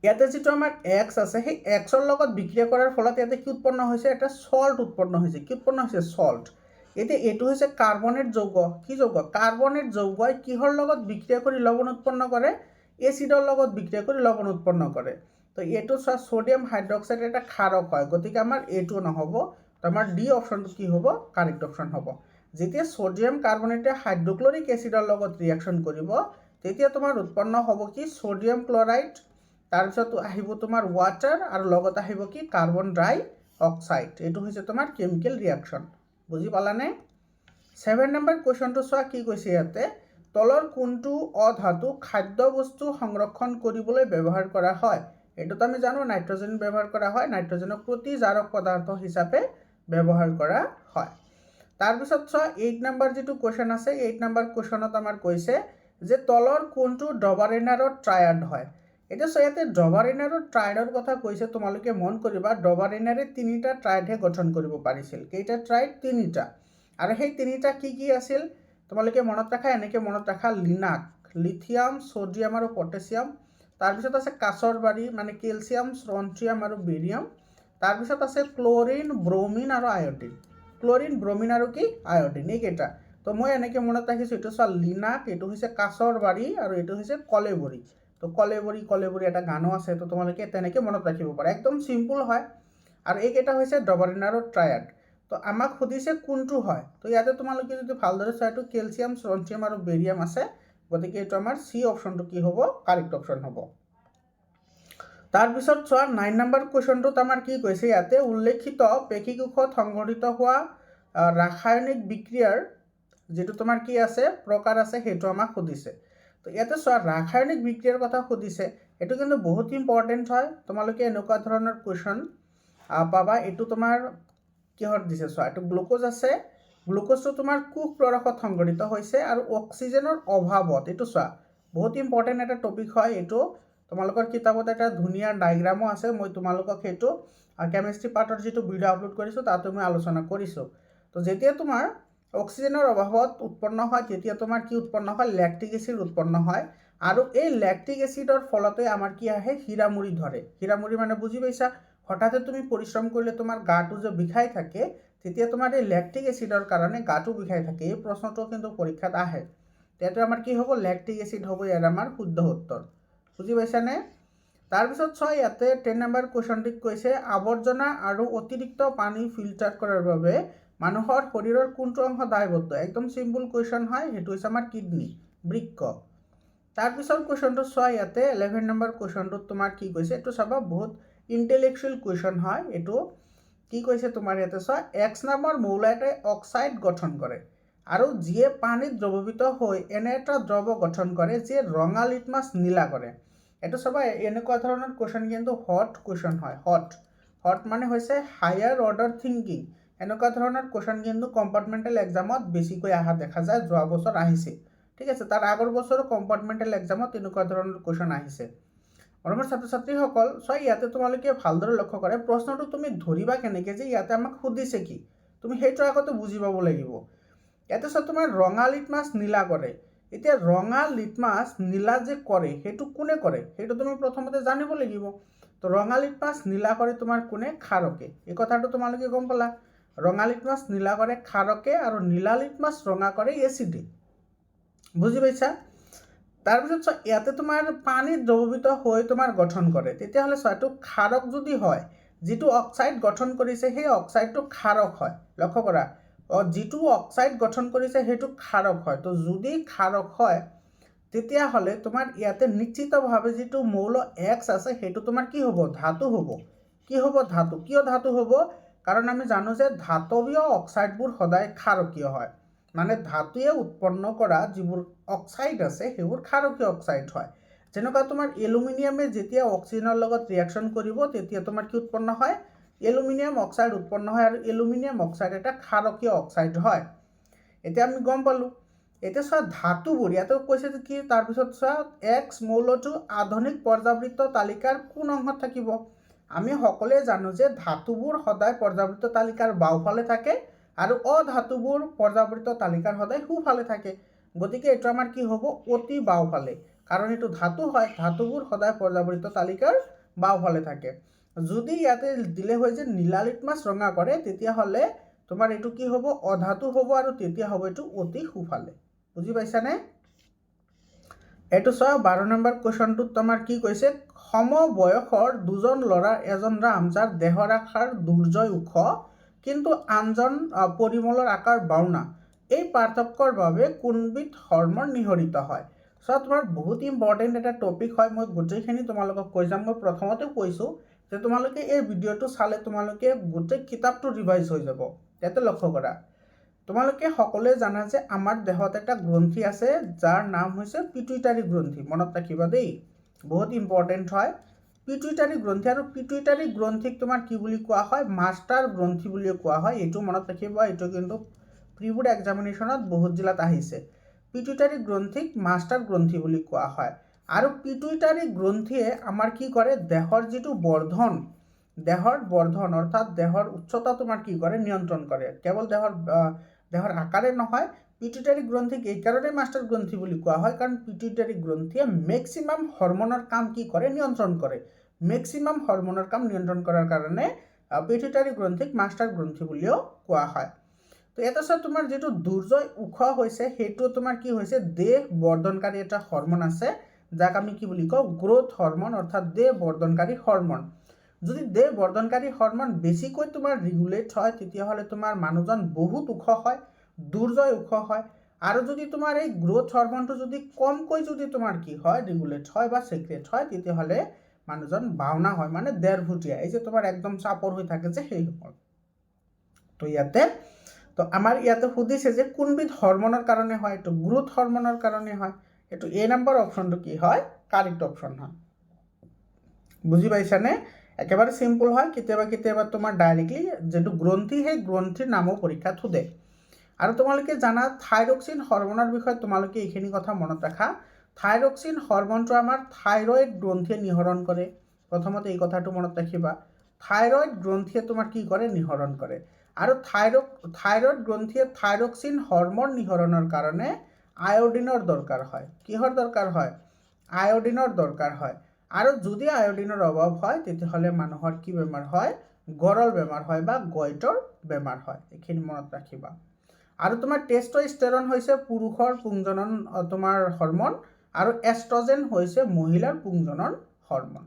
ইয়াতে যিটো আমাৰ এক্স আছে, সেই এক্সৰ লগত বিক্ৰিয়া কৰাৰ ফলত ইয়াতে কি উৎপন্ন হৈছে, এটা সল্ট উৎপন্ন হৈছে। কি উৎপন্ন হৈছে, সল্ট। এতিয়া এইটো হৈছে কাৰ্বনেট যৌগ। কি যৌগ, কাৰ্বনেট যৌগই কিহৰ লগত বিক্ৰিয়া কৰি লৱণ উৎপন্ন কৰে, এচিডৰ লগত বিক্ৰিয়া কৰি লৱণ উৎপন্ন কৰে। তো এইটো চোৱা, সোডিয়াম হাইড্ৰক্সাইড এটা ক্ষাৰক হয়, গতিকে আমাৰ এইটো নহ'ব, তো আমাৰ ডি অপশ্যনটো কি হ'ব, কাৰেক্ট অপশ্যন হ'ব। যেতিয়া সোডিয়াম কাৰ্বনেটে হাইড্ৰক্লৰিক এচিডৰ লগত ৰিয়েকশ্যন কৰিব, তেতিয়া তোমাৰ উৎপন্ন হ'ব কি, সোডিয়াম ক্লৰাইড, তাৰপিছত আহিব তোমাৰ ৱাটাৰ, আৰু লগত আহিব কি, কাৰ্বন ডাই অক্সাইড। এইটো হৈছে তোমাৰ কেমিকেল ৰিয়েকশ্যন। বুজি পালানে? 7 নম্বৰ কুৱেশ্যনটো চোৱা কি কৈছে ইয়াতে, তলৰ কোনটো অধাতু খাদ্য বস্তু সংৰক্ষণ কৰিবলৈ ব্যৱহাৰ কৰা হয়। এইটোতো আমি জানো নাইট্ৰজেন ব্যৱহাৰ কৰা হয়, নাইট্ৰজেনক প্ৰতিজাৰক পদাৰ্থ হিচাপে ব্যৱহাৰ কৰা হয়। তাৰপিছত চোৱা 8 নম্বৰ যিটো কুৱেশ্যন আছে, 8 নম্বৰ কুৱেশ্যনত আমাৰ কৈছে যে তলৰ কোনটো ডবাৰেনাৰৰ ট্ৰায়াড হয়। এতিয়া চোৱা ইয়াতে ডবাৰেনাৰৰ ট্ৰায়াডৰ কথা কৈছে, তোমালোকে মন কৰিবা ডবাৰেনাৰে 3টা ট্ৰায়াডহে গঠন কৰিব পাৰিছিল। কেইটা ট্ৰায়াড, 3টা। আৰু সেই 3টা কি কি আছিল তোমালোকে মনত ৰাখা, এনেকৈ মনত ৰাখা, লিনাক, লিথিয়াম, সোডিয়াম আৰু পটেছিয়াম। তাৰপিছত আছে কাছৰ বাৰী, মানে কেলছিয়াম, ষ্ট্ৰনট্ৰিয়াম আৰু বেৰিয়াম। তাৰপিছত আছে ক্লৰিন, ব্ৰমিন আৰু আয়ডিন। ক্লৰিন, ব্ৰমিন আৰু কি, আয়ডিন, এইকেইটা। তো মই এনেকৈ মনত ৰাখিছোঁ, এইটো চোৱা লিনাক, এইটো হৈছে কাছৰ বাৰী, আৰু এইটো হৈছে কলেবৰী। তো কলেবৰী কলেবৰী এটা গানো আছে, তো তোমালোকে তেনেকৈ মনত ৰাখিব পাৰা, একদম চিম্পল হয়। আৰু এইকেইটা হৈছে ডবাৰেনাৰৰ ট্ৰায়াড। তো আমাক সুধিছে কোনটো হয়, তো ইয়াতে তোমালোকে যদি ভালদৰে চোৱা, এইটো কেলছিয়াম, ষ্ট্ৰনট্ৰিয়াম আৰু বেৰিয়াম আছে, গতিকে এইটো আমাৰ চি অপশ্যনটো কি হ'ব, কাৰেক্ট অপশ্যন হ'ব। তাৰপিছত চোৱা 9 নম্বৰ কুৱেশ্যনটোত আমাৰ কি কৈছে, ইয়াতে উল্লেখিত পেশীকোষত সংঘটিত হোৱা ৰাসায়নিক বিক্ৰিয়াৰ যিটো তোমাৰ কি আছে, প্ৰকাৰ আছে, সেইটো আমাক সুধিছে। তো ইয়াতে চোৱা ৰাসায়নিক বিক্ৰিয়াৰ কথা সুধিছে, এইটো কিন্তু বহুত ইম্পৰ্টেণ্ট হয়। তোমালোকে এনেকুৱা ধৰণৰ কুৱেশ্যন পাবা। এইটো তোমাৰ কিহত দিছে চোৱা, এইটো গ্লুক'জ আছে, গ্লুক'জটো তোমাৰ কোষ প্ৰৰসত সংঘটিত হৈছে আৰু অক্সিজেনৰ অভাৱত। এইটো চোৱা বহুত ইম্পৰ্টেণ্ট এটা টপিক হয় এইটো। তোমালোকৰ কিতাপত এটা ধুনীয়া ডায়েগ্ৰামো আছে, মই তোমালোকক সেইটো কেমিষ্ট্ৰি পাৰ্টৰ যিটো ভিডিঅ' আপলোড কৰিছোঁ তাতে মই আলোচনা কৰিছোঁ। তো যেতিয়া তোমাৰ অক্সিজেনৰ অভাৱত উৎপন্ন হয়, তেতিয়া তোমাৰ কি উৎপন্ন হয়, লেক্টিক এচিড উৎপন্ন হয়। আৰু এই লেক্টিক এচিডৰ ফলতে আমাৰ কি আহে, হীৰামুৰি ধৰে। হীৰামুৰি মানে বুজি পাইছা, হঠাতে তুমি পৰিশ্ৰম কৰিলে তোমাৰ গাটো যে বিষাই থাকে, তেতিয়া তোমাৰ এই লেক্টিক এচিডৰ কাৰণে গাটো বিষাই থাকে। এই প্ৰশ্নটো কিন্তু পৰীক্ষাত আহে। তেতিয়া আমাৰ কি হ'ব, লেক্টিক এচিড হ'ব ইয়াৰ আমাৰ শুদ্ধ উত্তৰ। বুজি পাইছানে? তাৰপিছত চোৱা ইয়াতে 10 নম্বৰ কুৱেশ্যনটিত কৈছে আৱৰ্জনা আৰু অতিৰিক্ত পানী ফিল্টাৰ কৰাৰ বাবে মানুহৰ শৰীৰৰ কোনটো অংশ দায়বদ্ধ। একদম চিম্পল কুৱেশ্যন হয়, সেইটো হৈছে আমাৰ কিডনী, বৃক্ক। তাৰপিছত কুৱেশ্যনটো চোৱা ইয়াতে 11 নম্বৰ কুৱেশ্যনটোত তোমাৰ কি কৈছে, এইটো চাবা বহুত ইণ্টেলেকচুৱেল কুৱেশ্যন হয়। এইটো কি কৈছে তোমাৰ ইয়াতে চোৱা, এক্স নামৰ মৌল এটাই অক্সাইড গঠন কৰে আৰু যিয়ে পানীত দ্ৰৱীভূত হৈ এনে এটা দ্ৰৱ গঠন কৰে যিয়ে ৰঙা লিটমাছ নীলা কৰে। এইটো চাবা এনেকুৱা ধৰণৰ কুৱেশ্যন কিন্তু হট কুৱেশ্যন হয়। হট মানে হৈছে হায়াৰ অৰ্ডাৰ থিংকিং। এনেকুৱা ধৰণৰ কুৱেশ্যন কিন্তু কম্পাৰ্টমেণ্টেল এক্সামত বেছিকৈ অহা দেখা যায়, যোৱা বছৰ আহিছে। ঠিক আছে, তাৰ আগৰ বছৰো কম্পাৰ্টমেণ্টেল এক্সামত এনেকুৱা ধৰণৰ কুৱেশ্যন আহিছে। মৰমৰ ছাত্ৰ ছাত্ৰীসকল চোৱা ইয়াতে তোমালোকে ভালদৰে লক্ষ্য কৰে, প্ৰশ্নটো তুমি ধৰিবা কেনেকৈ যে ইয়াতে আমাক সুধিছে কি, তুমি সেইটো আগতে বুজি পাব লাগিব। ইয়াতে চোৱা তোমাৰ ৰঙা লিটমাছ নীলা কৰে। এতিয়া ৰঙা লিটমাছ নীলা যে কৰে সেইটো কোনে কৰে সেইটো তুমি প্ৰথমতে জানিব লাগিব। তো ৰঙা লিটমাছ নীলা কৰে তোমাৰ কোনে? ক্ষাৰকে। এই কথাটো তোমালোকে গম পালা। ৰঙা লিটমাছ নীলা কৰে ক্ষাৰকে আৰু নীলা লিটমাছ ৰঙা কৰে এচিডে। বুজি পাইছা? তাৰপিছত চোৱা ইয়াতে তোমাৰ পানীত দ্ৰৱীভূত হৈ তোমাৰ গঠন কৰে। তেতিয়াহ'লে চোৱা এইটো ক্ষাৰক যদি হয়, যিটো অক্সাইড গঠন কৰিছে সেই অক্সাইডটো ক্ষাৰক হয়। লক্ষ্য কৰা, যিটো অক্সাইড গঠন কৰিছে সেইটো ক্ষাৰক হয়। তো যদি ক্ষাৰক হয় তেতিয়াহ'লে তোমাৰ ইয়াতে নিশ্চিতভাৱে যিটো মৌল এক্স আছে সেইটো তোমাৰ কি হ'ব? ধাতু হ'ব। কি হ'ব? ধাতু। কিয় ধাতু হ'ব? কাৰণ আমি জানো যে ধাতৱীয় অক্সাইডবোৰ সদায় ক্ষাৰকীয় হয়। মানে ধাতুৱে উৎপন্ন কৰা যিবোৰ অক্সাইড আছে সেইবোৰ ক্ষাৰকীয় অক্সাইড হয়। যেনেকুৱা তোমাৰ এলুমিনিয়ামে যেতিয়া অক্সিজেনৰ লগত ৰিয়েকশ্যন কৰিব তেতিয়া তোমাৰ কি উৎপন্ন হয়? এলুমিনিয়াম অক্সাইড উৎপন্ন হয় আৰু এলুমিনিয়াম অক্সাইড এটা ক্ষাৰকীয় অক্সাইড হয়। এতিয়া আমি গম পালোঁ। এতিয়া চোৱা ধাতুবোৰ ইয়াতে কৈছে যে কি তাৰপিছত চোৱা এক্স মৌলটো আধুনিক পৰ্যাবৃত্ত তালিকাৰ কোন অংশত থাকিব? আমি সকলোৱে জানো যে ধাতুবোৰ সদায় পৰ্যাবৃত্ত তালিকাৰ বাওঁফালে থাকে আৰু অধাতুবোৰ পৰ্যাবৃত্ত তালিকাৰ সদায় সোঁফালে থাকে। গতিকে এইটো আমাৰ কি হ'ব? অতি বাওঁফালে। কাৰণ এইটো ধাতু হয়, ধাতুবোৰ সদায় পৰ্যাবৃত্ত তালিকাৰ বাওঁফালে থাকে। যদি ইয়াতে দিলে হয় যে নীলা লিটমাছ ৰঙা কৰে তেতিয়াহ'লে তোমাৰ এইটো কি হ'ব? অধাতু হ'ব আৰু তেতিয়া হ'ব এইটো অতি সোঁফালে। বুজি পাইছানে? এইটো চোৱা 12 নম্বৰ কুৱেশ্যনটোত তোমাৰ কি কৈছে? সমবয়সৰ দুজন ল'ৰা এজন ৰাম যাৰ দেহৰ আকাৰ দুৰ্জয় ওখ কিন্তু আনজন পৰিমলৰ আকাৰ 52। এই পাৰ্থক্যৰ বাবে কোনবিধ হৰম'ন নিঃসৰিত হয়? চোৱা তোমাৰ বহুত ইম্পৰ্টেণ্ট এটা টপিক হয়। মই গোটেইখিনি তোমালোকক কৈ যাম। মই প্ৰথমতে কৈছোঁ যে তোমালোকে এই ভিডিঅ'টো চালে তোমালোকে গোটেই কিতাপটো ৰিভাইজ হৈ যাব। ইয়াতে লক্ষ্য কৰা, তোমালোকে সকলোৱে জানা যে আমাৰ দেহত এটা গ্ৰন্থি আছে যাৰ নাম হৈছে পিটুইটাৰী গ্ৰন্থি। মনত ৰাখিবা দেই, বহুত ইম্পৰ্টেণ্ট হয় পিটুইটাৰী গ্ৰন্থি। আৰু পিটুইটাৰী গ্ৰন্থিক তোমাৰ কি বুলি কোৱা হয়? মাষ্টাৰ গ্ৰন্থি বুলিও কোৱা হয়। এইটো মনত ৰাখিবা, এইটো কিন্তু প্ৰি বোৰ্ড এক্সামিনেশ্যনত বহুত জিলাত আহিছে। পিটুইটাৰী গ্ৰন্থিক মাষ্টাৰ গ্ৰন্থি বুলি কোৱা হয়। আৰু পিটুইটাৰী গ্ৰন্থিয়ে আমাৰ কি কৰে? দেহৰ যিটো বৰ্ধন, দেহৰ বৰ্ধন অৰ্থাৎ দেহৰ উচ্চতা তোমাৰ কি কৰে? নিয়ন্ত্ৰণ কৰে। কেৱল দেহৰ আকাৰে নহয়, পিটুইটাৰী গ্ৰন্থিক এইকাৰণে মাষ্টাৰ গ্ৰন্থি বুলি কোৱা হয় কাৰণ পিটুইটাৰী গ্ৰন্থিয়ে মেক্সিমাম হৰম'নৰ কাম কি কৰে? নিয়ন্ত্ৰণ কৰে। মেক্সিমাম হৰম'নৰ কাম নিয়ন্ত্ৰণ কৰাৰ কাৰণে পিটুইটাৰী গ্ৰন্থিক মাষ্টাৰ গ্ৰন্থি বুলিও কোৱা হয়। তো এটা চোৱা তোমাৰ যিটো দুৰ্জয় ওখ হৈছে সেইটো তোমাৰ কি হৈছে? দেহ বৰ্ধনকাৰী এটা হৰম'ন আছে যাক আমি কি বুলি কওঁ? গ্ৰোথ হৰম'ন অৰ্থাৎ দেহ বৰ্ধনকাৰী হৰম'ন। যদি দেহ বৰ্ধনকাৰী হৰম'ন বেছিকৈ তোমাৰ ৰেগুলেট হয় তেতিয়াহ'লে তোমাৰ মানুহজন বহুত ওখ হয়, দুৰ্জয় ওখ হয়। আৰু যদি তোমাৰ এই গ্ৰোথ হৰম'নটো যদি কমকৈ যদি তোমাৰ কি হয়? ৰেগুলেট হয় বা ছেক্ৰেট হয় তেতিয়াহ'লে মানুহজন বাওনা হয়, মানে ডেৰফুটীয়া। এই যে তোমাৰ একদম চাপৰ হৈ থাকে যে সেই সময়। তো আমাৰ ইয়াতে সুধিছে যে কোনবিধ হৰম'নৰ কাৰণে হয়? এইটো গ্ৰোথ হৰম'নৰ কাৰণে হয়। এইটো এ নম্বৰ অপশ্যনটো কি হয়? কাৰেক্ট অপশ্যন হয়। বুজি পাইছানে? একেবাৰে চিম্পল হয়। কেতিয়াবা তোমাৰ ডাইৰেক্টলি যিটো গ্ৰন্থি সেই গ্ৰন্থিৰ নামো পৰীক্ষাত সোধে। আৰু তোমালোকে জানা থাইৰক্সিন হৰম'নৰ বিষয়ে তোমালোকে এইখিনি কথা মনত ৰাখা। থাইৰক্সিন হৰম'নটো আমাৰ থাইৰয়েড গ্ৰন্থিয়ে নিঃসৰণ কৰে। প্ৰথমতে এই কথাটো মনত ৰাখিবা, থাইৰয়েড গ্ৰন্থিয়ে তোমাৰ কি কৰে? নিঃসৰণ কৰে। আৰু থাইৰয়েড গ্ৰন্থিয়ে থাইৰক্সিন হৰম'ন নিঃসৰণৰ কাৰণে আয়োডিনৰ দৰকাৰ হয়। কিহৰ দৰকাৰ হয়? আয়োডিনৰ দৰকাৰ হয়। আৰু যদি আয়োডিনৰ অভাৱ হয় তেতিয়াহ'লে মানুহৰ কি বেমাৰ হয়? গৰল বেমাৰ হয় বা গইটৰ বেমাৰ হয়। এইখিনি মনত ৰাখিবা। আৰু তোমাৰ টেষ্টষ্টেৰন হৈছে পুৰুষৰ পুংজনন তোমাৰ হৰম'ন আৰু এষ্ট্ৰজেন হৈছে মহিলাৰ পুংজনন হৰম'ন।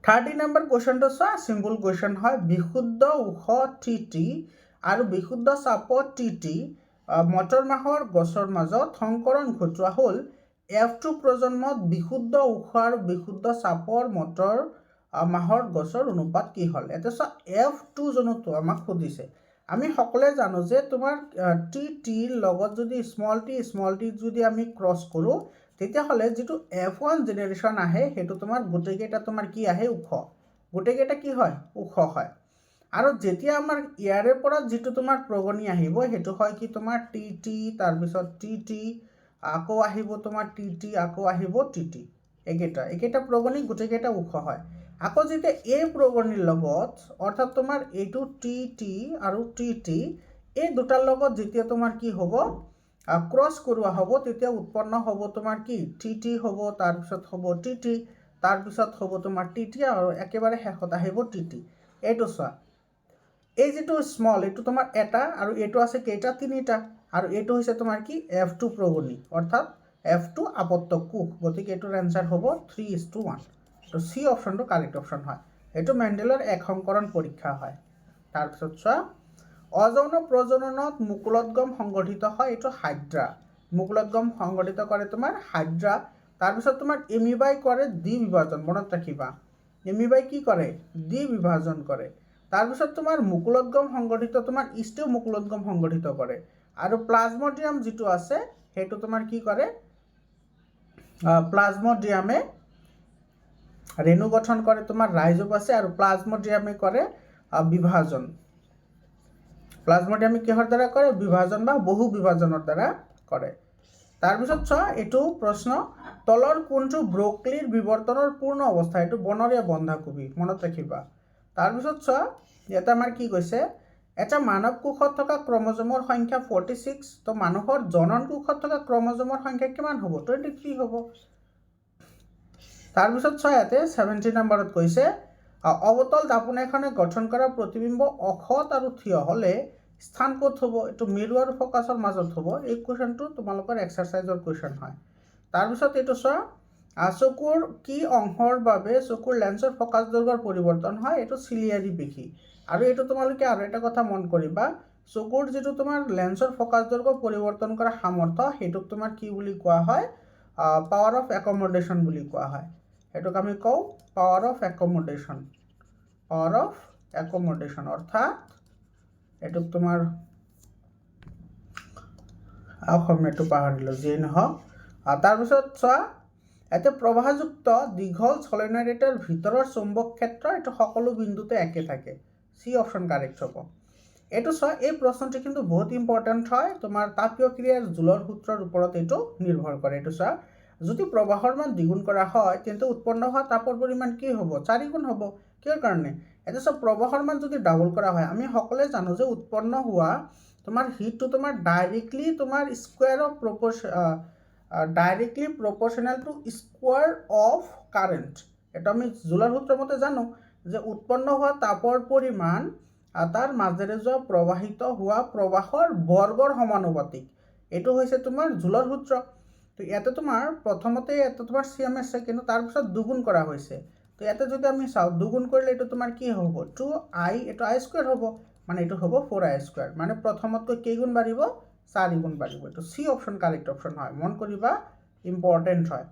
30 নম্বৰ কুৱেশ্যনটো চোৱা, চিম্পল কুৱেশ্যন হয়। বিশুদ্ধ ওখ টি আৰু বিশুদ্ধ চাপ টি মটৰ মাহৰ গছৰ মাজত সংকৰণ ঘটোৱা হ'ল F2 প্ৰজন্মত বিশুদ্ধ ওখ আৰু বিশুদ্ধ চাপৰ মটৰ মাহৰ গছৰ অনুপাত কি হ'ল? এতিয়া চোৱা F2 জনতো আমাক সুধিছে। আমি সকলোৱে জানো যে তোমাৰ টিৰ লগত যদি স্মল টি যদি আমি ক্ৰছ কৰোঁ তেতিয়াহ'লে যিটো F1 জেনেৰেশ্যন আহে সেইটো তোমাৰ গোটেইকেইটা তোমাৰ কি আহে? ওখ। গোটেইকেইটা কি হয়? ওখ হয়। আৰু যেতিয়া আমাৰ ইয়াৰে পৰা যিটো তোমাৰ প্ৰগণি আহিব সেইটো হয় কি? তোমাৰ টি তাৰপিছত টি আকৌ আহিব তোমাৰ টি আকৌ আহিব টি। এইকেইটা প্ৰগণি গোটেইকেইটা ওখ হয়। আকৌ যেতিয়া এই প্ৰৱৰ্ণীৰ লগত অৰ্থাৎ তোমাৰ এইটো টি টি আৰু টি টি এই দুটাৰ লগত যেতিয়া তোমাৰ কি হ'ব ক্ৰছ কৰোৱা হ'ব তেতিয়া উৎপন্ন হ'ব তোমাৰ কি টি টি হ'ব, তাৰপিছত হ'ব টি টি, তাৰপিছত হ'ব তোমাৰ টি টি আৰু একেবাৰে শেষত আহিব টি টি। এইটো চোৱা, এই যিটো স্মল এইটো তোমাৰ এটা আৰু এইটো আছে কেইটা তিনিটা আৰু এইটো হৈছে তোমাৰ কি F2 প্ৰৱৰ্ণী অৰ্থাৎ F2 আপত্তক কোষ, গতিকে এইটোৰ এনচাৰ হ'ব 3:1। তো চি অপশ্যনটো কাৰেক্ট অপশ্যন হয়। এইটো মেণ্ডেলৰ এক সংকৰণ পৰীক্ষা হয়। তাৰপিছত চোৱা, অযৌন প্ৰজননত মুকুলোদ্গম সংঘটিত হয়, এইটো হাইড্ৰা। মুকুলোদ্গম সংঘটিত কৰে তোমাৰ হাইড্ৰা। তাৰপিছত তোমাৰ এমিবাই কৰে দ্বিবিভাজন, মনত ৰাখিবা। এমিবাই কি কৰে দ্বিবিভাজন কৰে। তাৰপিছত তোমাৰ মুকুলোদ্গম সংঘটিত তোমাৰ ইষ্টেও মুকুলোদ্গম সংঘটিত কৰে আৰু প্লাজমডিয়াম যিটো আছে সেইটো তোমাৰ কি কৰে প্লাজমডিয়ামে ৰেণু গঠন কৰে তোমাৰ ৰাইজোপাছে আৰু প্লাজমডিয়ামে কৰে বিভাজন। প্লাজমডিয়ামে কিহৰ দ্বাৰা কৰে বিভাজন বা বহু বিভাজনৰ দ্বাৰা কৰে। তাৰপিছত চোৱা, এইটো প্ৰশ্ন তলৰ কোনটো ব্ৰকলিৰ বিৱৰ্তনৰ পূৰ্ণ অৱস্থা, এইটো বনৰীয়া বন্ধাকবি, মনত ৰাখিবা। তাৰপিছত চোৱা, ইয়াতে আমাৰ কি কৈছে এটা মানৱ কোষত থকা ক্ৰমজমৰ সংখ্যা 46, তো মানুহৰ জনন কোষত থকা ক্ৰমজমৰ সংখ্যা কিমান হ'ব 23 হ'ব। তাৰপিছত চোৱা, ইয়াতে 70 নম্বৰত কৈছে অৱতল দাপোন এখনে গঠন কৰা প্ৰতিবিম্ব অসৎ আৰু থিয় হ'লে স্থান ক'ত হ'ব, এইটো মেৰু আৰু ফকাছৰ মাজত হ'ব। এই কুৱেশ্যনটো তোমালোকৰ এক্সাৰচাইজৰ কুৱেশ্যন হয়। তাৰপিছত এইটো চোৱা, চকুৰ কি অংশৰ বাবে চকুৰ লেন্সৰ ফকাছ দৈৰ্ঘ্যৰ পৰিৱৰ্তন হয়, এইটো চিলিয়াৰী পেশী। আৰু এইটো তোমালোকে আৰু এটা কথা মন কৰিবা, চকুৰ যিটো তোমাৰ লেন্সৰ ফকাছ দৈৰ্ঘ্য পৰিৱৰ্তন কৰা সামৰ্থ্য সেইটোক তোমাৰ কি বুলি কোৱা হয় পাৱাৰ অফ একমডেশ্যন বুলি কোৱা হয়। সেইটোক আমি কওঁ power of accommodation. Power of accommodation অৰ্থাৎ এইটোক তোমাৰ অসমীয়াটো পাহৰিলোঁ, যিয়ে নহওক। তাৰপিছত চোৱা, ইয়াতে প্ৰবাহযুক্ত দীঘল সলিনয়েডৰ ভিতৰৰ চুম্বক ক্ষেত্ৰ এইটো সকলো বিন্দুতে একে থাকে। চি অপশ্যন কাৰেক্ট হ'ব। এইটো চোৱা, এই প্ৰশ্নটি কিন্তু বহুত ইম্পৰ্টেণ্ট হয়, তোমাৰ তাপীয় ক্ৰিয়াৰ জোলৰ সূত্ৰৰ ওপৰত এইটো নিৰ্ভৰ কৰে। এইটো চোৱা, যদি প্ৰবাহৰ মান দ্বিগুণ কৰা হয় তেন্তে উৎপন্ন হোৱা তাপৰ পৰিমাণ কি হ'ব 4 গুণ হ'ব। কিয় কাৰণে এটা চোৱা, প্ৰবাহৰ মান যদি ডাবল কৰা হয় আমি সকলোৱে জানো যে উৎপন্ন হোৱা তোমাৰ হিটটো তোমাৰ ডাইৰেক্টলি তোমাৰ square of directly proportional to square of current. এটা আমি জোলাৰ সূত্ৰ মতে জানো যে উৎপন্ন হোৱা তাপৰ পৰিমাণ তাৰ মাজেৰে যোৱা প্ৰবাহিত হোৱা প্ৰবাহৰ বৰ্গৰ সমানুপাতিক। এইটো হৈছে তোমাৰ জোলাৰ সূত্ৰ। তো ইয়াতে তোমাৰ প্ৰথমতে ইয়াতে তোমাৰ CM আছে, কিন্তু তাৰপিছত দুগুণ কৰা হৈছে। তো ইয়াতে যদি আমি চাওঁ দুগুণ কৰিলে এইটো তোমাৰ কি হ'ব 2i, এইটো i² হ'ব, মানে এইটো হ'ব 4i², মানে প্ৰথমতকৈ কেইগুণ বাঢ়িব 4 গুণ বাঢ়িব। এইটো চি অপশ্যন কাৰেক্ট অপশ্যন হয়, মন কৰিবা, ইম্পৰ্টেণ্ট হয়।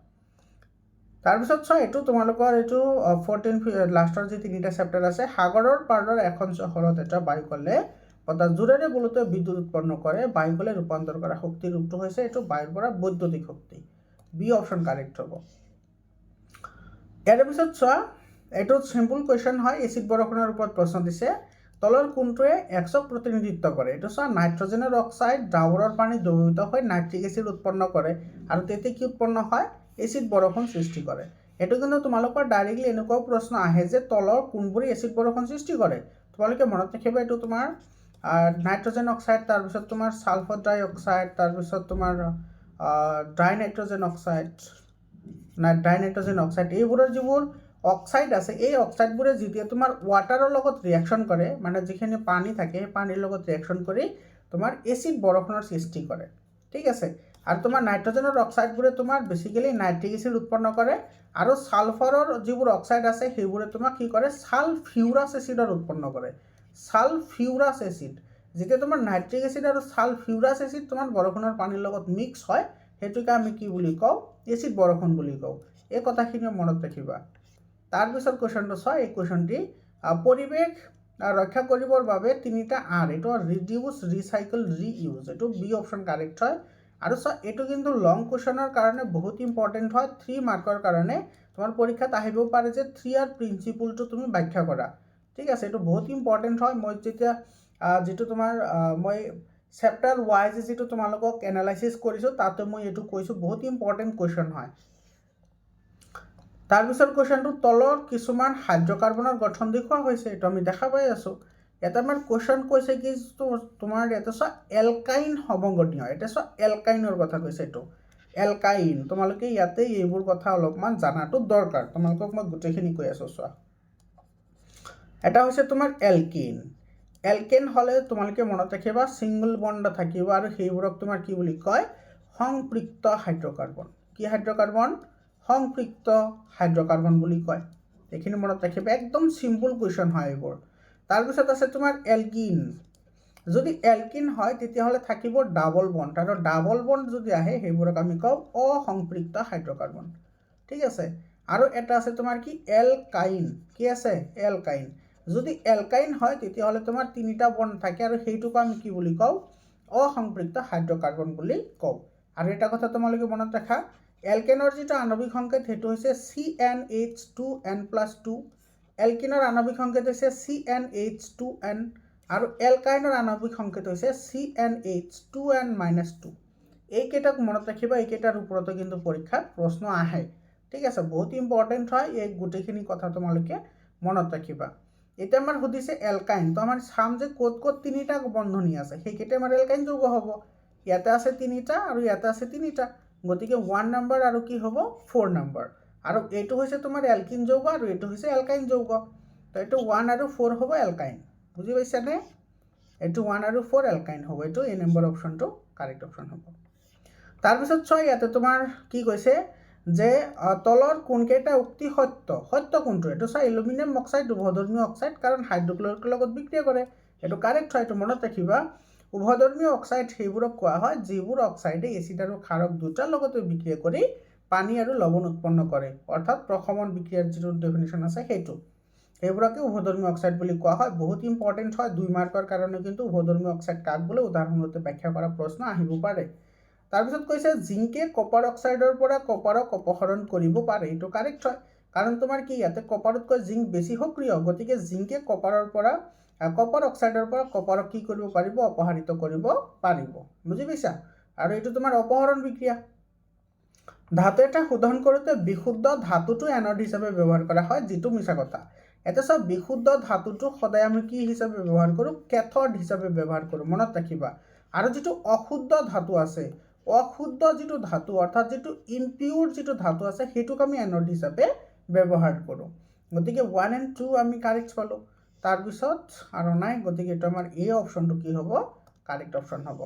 তাৰপিছত চোৱা, এইটো তোমালোকৰ এইটো 14 লাষ্টৰ যি 3টা চেপ্টাৰ আছে, সাগৰৰ পাৰৰ এখন চহৰত এটা বায়ুকলে অৰ্থাৎ জোৰেৰে বলতে বিদ্যুৎ উৎপন্ন কৰে, বায়ুকলে ৰূপান্তৰ কৰা শক্তিৰ ৰূপটো হৈছে এইটো বায়ুৰ পৰা বৈদ্যুতিক শক্তি। বি অপশ্যন কাৰেক্ট হ'ব। ইয়াৰ পিছত চোৱা, এইটো চিম্পল কুৱেশ্যন হয়, এচিড বৰষুণৰ ওপৰত প্ৰশ্ন দিছে। তলৰ কোনটোৱে এক্সক প্ৰতিনিধিত্ব কৰে, এইটো চোৱা, নাইট্ৰজেনৰ অক্সাইড ডাৱৰৰ পানী দ্ৰৱীভূত হৈ নাইট্ৰিক এচিড উৎপন্ন কৰে আৰু তেতিয়া কি উৎপন্ন হয় এচিড বৰষুণ সৃষ্টি কৰে। এইটো কিন্তু তোমালোকৰ ডাইৰেক্টলি এনেকুৱাও প্ৰশ্ন আহে যে তলৰ কোনবোৰে এচিড বৰষুণ সৃষ্টি কৰে। তোমালোকে মনত ৰাখিবা, এইটো তোমাৰ নাইট্ৰজেন অক্সাইড, তাৰপিছত তোমাৰ ছালফাৰ ডাই অক্সাইড, তাৰপিছত তোমাৰ ডাই নাইট্ৰজেন অক্সাইড, এইবোৰৰ যিবোৰ অক্সাইড আছে এই অক্সাইডবোৰে যেতিয়া তোমাৰ ৱাটাৰৰ লগত ৰিয়েকশ্যন কৰে, মানে যিখিনি পানী থাকে সেই পানীৰ লগত ৰিয়েকশ্যন কৰি তোমাৰ এচিড বৰষুণৰ সৃষ্টি কৰে। ঠিক আছে, আৰু তোমাৰ নাইট্ৰজেনৰ অক্সাইডবোৰে তোমাৰ বেছিকেলি নাইট্ৰিক এচিড উৎপন্ন কৰে, আৰু ছালফাৰৰ যিবোৰ অক্সাইড আছে সেইবোৰে তোমাক কি কৰে ছালফিউৰাছ এচিডৰ উৎপন্ন কৰে। ছালফিউৰাছ এচিড যেতিয়া তোমাৰ নাইট্ৰিক এচিড আৰু ছালফিউৰাছ এচিড তোমাৰ বৰষুণৰ পানীৰ লগত মিক্স হয়, সেইটোকে আমি কি বুলি কওঁ এচিড বৰষুণ বুলি কওঁ। এই কথাখিনিও মনত ৰাখিবা। তাৰপিছত কুৱেশ্যনটো চোৱা, এই কুৱেশ্যনটি পৰিৱেশ ৰক্ষা কৰিবৰ বাবে 3টা R, এইটো ৰিডিউচ, ৰিচাইকেল, ৰিইউজ, এইটো বি অপশ্যন কাৰেক্ট হয়। আৰু চোৱা, এইটো কিন্তু লং কুৱেশ্যনৰ কাৰণে বহুত ইম্পৰ্টেণ্ট হয়, 3 মাৰ্কৰ কাৰণে তোমাৰ পৰীক্ষাত আহিবও পাৰে যে 3R প্ৰিন্সিপলটো তুমি ব্যাখ্যা কৰা। ঠিক আছে, এইটো বহুত ইম্পৰ্টেণ্ট হয়। মই যেতিয়া যিটো তোমাৰ মই চেপ্টাৰ ৱাইজ যিটো তোমালোকক এনালাইচিছ কৰিছোঁ তাতে মই এইটো কৈছোঁ, বহুত ইম্পৰ্টেণ্ট কুৱেশ্যন হয়। তাৰপিছত কুৱেশ্যনটো তলৰ কিছুমান হাইড্ৰকাৰ্বনৰ গঠন দেখুওৱা হৈছে, এইটো আমি দেখা পাই আছোঁ। ইয়াতে আমাৰ কুৱেশ্যন কৈছে কি তোমাৰ ইয়াতে চোৱা এলকাইন সমগনীয়, এতিয়া চোৱা এলকাইনৰ কথা কৈছে। এইটো এলকাইন তোমালোকে ইয়াতে এইবোৰ কথা অলপমান জানাটো দৰকাৰ। তোমালোকক মই গোটেইখিনি কৈ আছোঁ। চোৱা এটা হৈছে তোমাৰ এলকিন। এলকেন হ'লে তোমালোকে মনত ৰাখিবা ছিংগল বণ্ড থাকিব আৰু সেইবোৰক তোমাৰ কি বুলি কয়, সংপৃক্ত হাইড্ৰকাৰ্বন। কি হাইড্ৰকাৰ্বন? সংপৃক্ত হাইড্ৰকাৰ্বন বুলি কয়। এইখিনি মনত ৰাখিবা, একদম চিম্পল কুৱেশ্যন হয় এইবোৰ। তাৰপিছত আছে তোমাৰ এলকিন। যদি এলকিন হয় তেতিয়াহ'লে থাকিব ডাবল বণ্ড, আৰু ডাবল বণ্ড যদি আহে সেইবোৰক আমি কওঁ অসংপৃক্ত হাইড্ৰকাৰ্বন। ঠিক আছে। আৰু এটা আছে তোমাৰ কি এলকাইন। কি আছে? এলকাইন। যদি এলকাইন হয় তেতিয়াহ'লে তোমাৰ তিনিটা বণ্ড থাকে আৰু সেইটোক আমি কি বুলি কওঁ, অসংপৃক্ত হাইড্ৰকাৰ্বন বুলি কওঁ। আৰু এটা কথা তোমালোকে মনত ৰাখা, এলকেনৰ যিটো আণৱিক সংকেত সেইটো হৈছে CnH2n+2, এলকিনৰ আণৱিক সংকেত হৈছে CnH2n, আৰু এলকাইনৰ আণৱিক সংকেত হৈছে CnH2n-2। এইকেইটাক মনত ৰাখিবা, এইকেইটাৰ ওপৰতো কিন্তু পৰীক্ষাত প্ৰশ্ন আহে। ঠিক আছে, বহুত ইম্পৰ্টেণ্ট হয়, এই গোটেইখিনি কথা তোমালোকে মনত ৰাখিবা। এতিয়া আমাৰ সুধিছে এলকাইন, তো আমাৰ চাম যে ক'ত ক'ত তিনিটা বন্ধনী আছে, সেইকেইটা আমাৰ এলকাইন যৌগ হ'ব। ইয়াতে আছে তিনিটা আৰু ইয়াতে আছে তিনিটা, গতিকে 1 নম্বৰ আৰু কি হ'ব 4 নম্বৰ। আৰু এইটো হৈছে তোমাৰ এলকিন যৌগ আৰু এইটো হৈছে এলকাইন যৌগ, তো এইটো 1 আৰু 4 হ'ব এলকাইন। বুজি পাইছানে? এইটো 1 আৰু 4 এলকাইন হ'ব, এইটো এই নম্বৰ অপশ্যনটো কাৰেক্ট অপশ্যন হ'ব। তাৰপিছত চোৱা ইয়াতে তোমাৰ কি কৈছে যে তলৰ কোনকেইটা উক্তি সত্য? সত্য কোনটো? এইটো চোৱা এলুমিনিয়াম অক্সাইড উভধৰ্মী অক্সাইড, কাৰণ হাইড্ৰক্লৰিকৰ লগত বিক্ৰিয়া কৰে, এইটো কাৰেক্ট হয়। এইটো মনত ৰাখিবা, উভধৰ্মী অক্সাইড সেইবোৰক কোৱা হয় যিবোৰ অক্সাইডে এচিড আৰু ক্ষাৰক দুটাৰ লগতে বিক্ৰিয়া কৰি পানী আৰু লৱণ উৎপন্ন কৰে, অৰ্থাৎ প্ৰশমন বিক্ৰিয়াৰ যিটো ডেফিনেশ্যন আছে সেইটো, সেইবোৰকে উভধৰ্মী অক্সাইড বুলি কোৱা হয়। বহুত ইম্পৰ্টেণ্ট হয়, 2 মাৰ্কৰ কাৰণে কিন্তু উভধৰ্মী অক্সাইড কাক বোলে উদাহৰণতে ব্যাখ্যা কৰা প্ৰশ্ন আহিব পাৰে। তাৰপিছত কৈছে জিংকে কপাৰ অক্সাইডৰ পৰা কপাৰক অপহৰণ কৰিব পাৰে, এইটো কাৰেক্ট হয়, কাৰণ তোমাৰ কি ইয়াতে কপাৰতকৈ জিংক বেছি সক্ৰিয়, গতিকে জিংকে কপাৰ অক্সাইডৰ পৰা কপাৰক কি কৰিব পাৰিব? অপহৰিত কৰিব পাৰিব। বুজি পাইছা? আৰু এইটো তোমাৰ অপহৰণ বিক্ৰিয়া। ধাতু এটা শোধন কৰোঁতে বিশুদ্ধ ধাতুটো এনড হিচাপে ব্যৱহাৰ কৰা হয়, যিটো মিছা কথা। এটা চব বিশুদ্ধ ধাতুটো সদায় আমি কি হিচাপে ব্যৱহাৰ কৰোঁ? কেথড হিচাপে ব্যৱহাৰ কৰোঁ, মনত ৰাখিবা। আৰু যিটো অশুদ্ধ ধাতু আছে, অশুদ্ধ যিটো ধাতু অৰ্থাৎ যিটো ইম্পিউৰ যিটো ধাতু আছে সেইটোক আমি এনড হিচাপে ব্যৱহাৰ কৰোঁ। গতিকে 1 and 2 আমি কাৰেক্ট পালোঁ। তাৰপিছত আৰু নাই, গতিকে এইটো আমাৰ এই অপশ্যনটো কি হ'ব? কাৰেক্ট অপশ্যন হ'ব।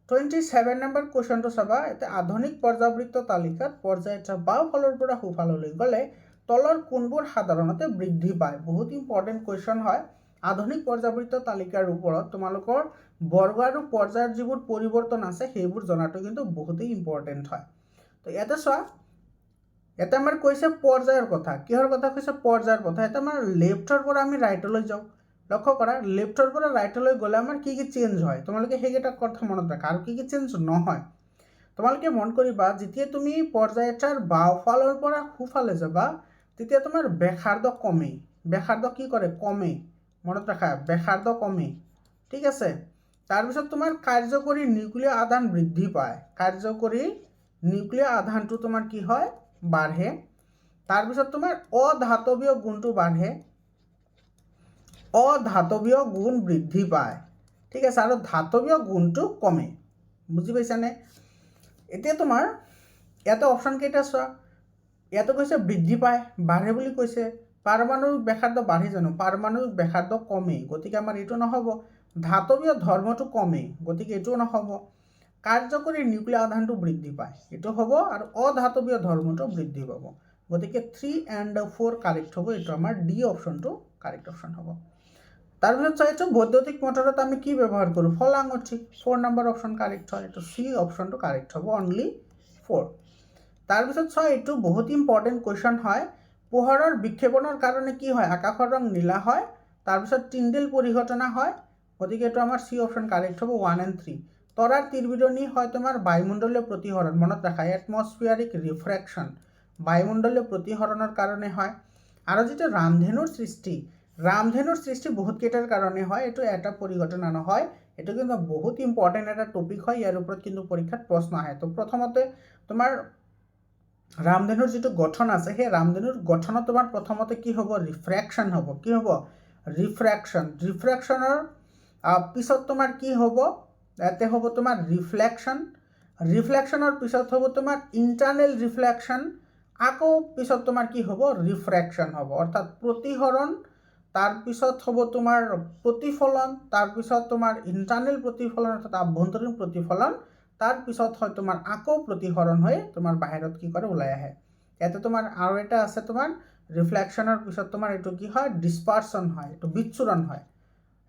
27 নম্বৰ কুৱেশ্যনটো চাবা, এতিয়া আধুনিক পৰ্যাবৃত্ত তালিকাত পৰ্যায়টা বাওঁফালৰ পৰা সোঁফাললৈ গ'লে তলৰ কোনবোৰ সাধাৰণতে বৃদ্ধি পায়? বহুত ইম্পৰ্টেণ্ট কুৱেশ্যন হয়। আধুনিক পৰ্যাবৃত্ত তালিকাৰ ওপৰত তোমালোকৰ বৰ্গ আৰু পৰ্যায়ৰ যিবোৰ পৰিৱৰ্তন আছে সেইবোৰ জনাটো কিন্তু বহুতেই ইম্পৰ্টেণ্ট হয়। তো ইয়াতে চোৱা, ইয়াতে আমাৰ কৈছে পৰ্যায়ৰ কথা। কিহৰ কথা কৈছে? পৰ্যায়ৰ কথা। এটা আমাৰ লেফ্টৰ পৰা আমি ৰাইটলৈ যাওঁ, লক্ষ্য কৰা, লেফ্টৰ পৰা ৰাইটলৈ গ'লে আমাৰ কি কি চেঞ্জ হয় তোমালোকে সেইকেইটা কথা মনত ৰাখা। আৰু কি কি চেঞ্জ নহয় তোমালোকে মন কৰিবা, যেতিয়া তুমি পৰ্যায় এটাৰ বাওঁফালৰ পৰা সোঁফালে যাবা তেতিয়া তোমাৰ ব্যাসাৰ্ধ কমে। ব্যাসাৰ্ধ কি কৰে? কমে, মনত ৰাখা, ব্যাসাৰ্ধ কমে। ঠিক আছে। তাৰপিছত তোমাৰ কাৰ্যকৰী নিউক্লিয় আধান বৃদ্ধি পায়, কাৰ্যকৰী নিউক্লিয় আধানটো তোমাৰ কি হয়? বাঢ়ে। তাৰপিছত তোমাৰ অধাতৱীয় গুণটো বাঢ়ে, অধাতৱীয় গুণ বৃদ্ধি পায়। ঠিক আছে, আৰু ধাতৱীয় গুণটো কমে। বুজি পাইছানে? এতিয়া তোমাৰ ইয়াতে অপশ্যন কেইটা চোৱা, ইয়াতে কৈছে বৃদ্ধি পায়, বাঢ়ে বুলি কৈছে। পাৰমাণৱিক ব্যাসাৰ্ধ বাঢ়ে জানো? পাৰমাণৱিক ব্যাসাৰ্ধ কমে, গতিকে আমাৰ এইটো নহ'ব। ধাতৱীয় ধৰ্মটো কমে, গতিকে এইটোও নহ'ব। কাৰ্যকৰী নিউক্লিয় আধানটো বৃদ্ধি পায়, এইটো হ'ব। আৰু অধাতৱীয় ধৰ্মটো বৃদ্ধি পাব, গতিকে 3 and 4 কাৰেক্ট হ'ব। এইটো আমাৰ ডি অপশ্যনটো কাৰেক্ট অপশ্যন হ'ব। তাৰপিছত চাইছোঁ বৈদ্যুতিক মটৰত আমি কি ব্যৱহাৰ কৰোঁ? ফল আঙুঠি, 4 নম্বৰ অপশ্যন কাৰেক্ট হয়। এইটো চি অপশ্যনটো কাৰেক্ট হ'ব, অনলি 4। তাৰপিছত চোৱা, এইটো বহুত ইম্পৰ্টেণ্ট কুৱেশ্যন হয়। পোহৰৰ বিক্ষেপণৰ কাৰণে কি হয়? আকাশৰ ৰং নীলা হয়, তাৰপিছত টিণ্ডেল পৰিঘটনা হয়, গতিকে এইটো আমাৰ চি অপশ্যন কাৰেক্ট হ'ব, 1 and 3। তৰাৰ তীৰবিৰণী হয় তোমাৰ বায়ুমণ্ডলীয় প্ৰতিসৰণ, মনত ৰাখা, এটমস্ফিয়াৰিক ৰিফ্ৰেকশ্যন, বায়ুমণ্ডলীয় প্ৰতিসৰণৰ কাৰণে হয়। আৰু যিটো ৰামধেনুৰ সৃষ্টি, ৰামধেনুৰ সৃষ্টি বহুতকেইটাৰ কাৰণে হয়, এইটো এটা পৰিঘটনা নহয়। এইটো কিন্তু বহুত ইম্পৰ্টেণ্ট এটা টপিক হয়, ইয়াৰ ওপৰত কিন্তু পৰীক্ষাত প্ৰশ্ন আহে। তো প্ৰথমতে তোমাৰ ৰামধেনুৰ যিটো গঠন আছে সেই ৰামধেনুৰ গঠনত তোমাৰ প্ৰথমতে কি হ'ব ৰিফ্ৰেকশ্যন হ'ব কি হ'ব ৰিফ্ৰেকশ্যনৰ পিছত তোমাৰ কি হ'ব ইয়াতে হ'ব তোমাৰ ৰিফ্লেকশ্যনৰ পিছত হ'ব তোমাৰ ইণ্টাৰনেল ৰিফ্লেকশ্যন আকৌ পিছত তোমাৰ কি হ'ব ৰিফ্ৰেকশ্যন হ'ব অৰ্থাৎ প্ৰতিসৰণ তাৰপিছত হ'ব তোমাৰ প্ৰতিফলন তাৰপিছত তোমাৰ ইণ্টাৰনেল প্ৰতিফলন অৰ্থাৎ আভ্যন্তৰীণ প্ৰতিফলন তাৰপিছত হয় তোমাৰ আকৌ প্ৰতিসৰণ হৈ তোমাৰ বাহিৰত কি কৰে ওলাই আহে ইয়াতে তোমাৰ আৰু এটা আছে তোমাৰ ৰিফ্লেকশ্যনৰ পিছত তোমাৰ এইটো কি হয় ডিছপাৰ্চন হয় এইটো বিচ্ছুৰণ হয়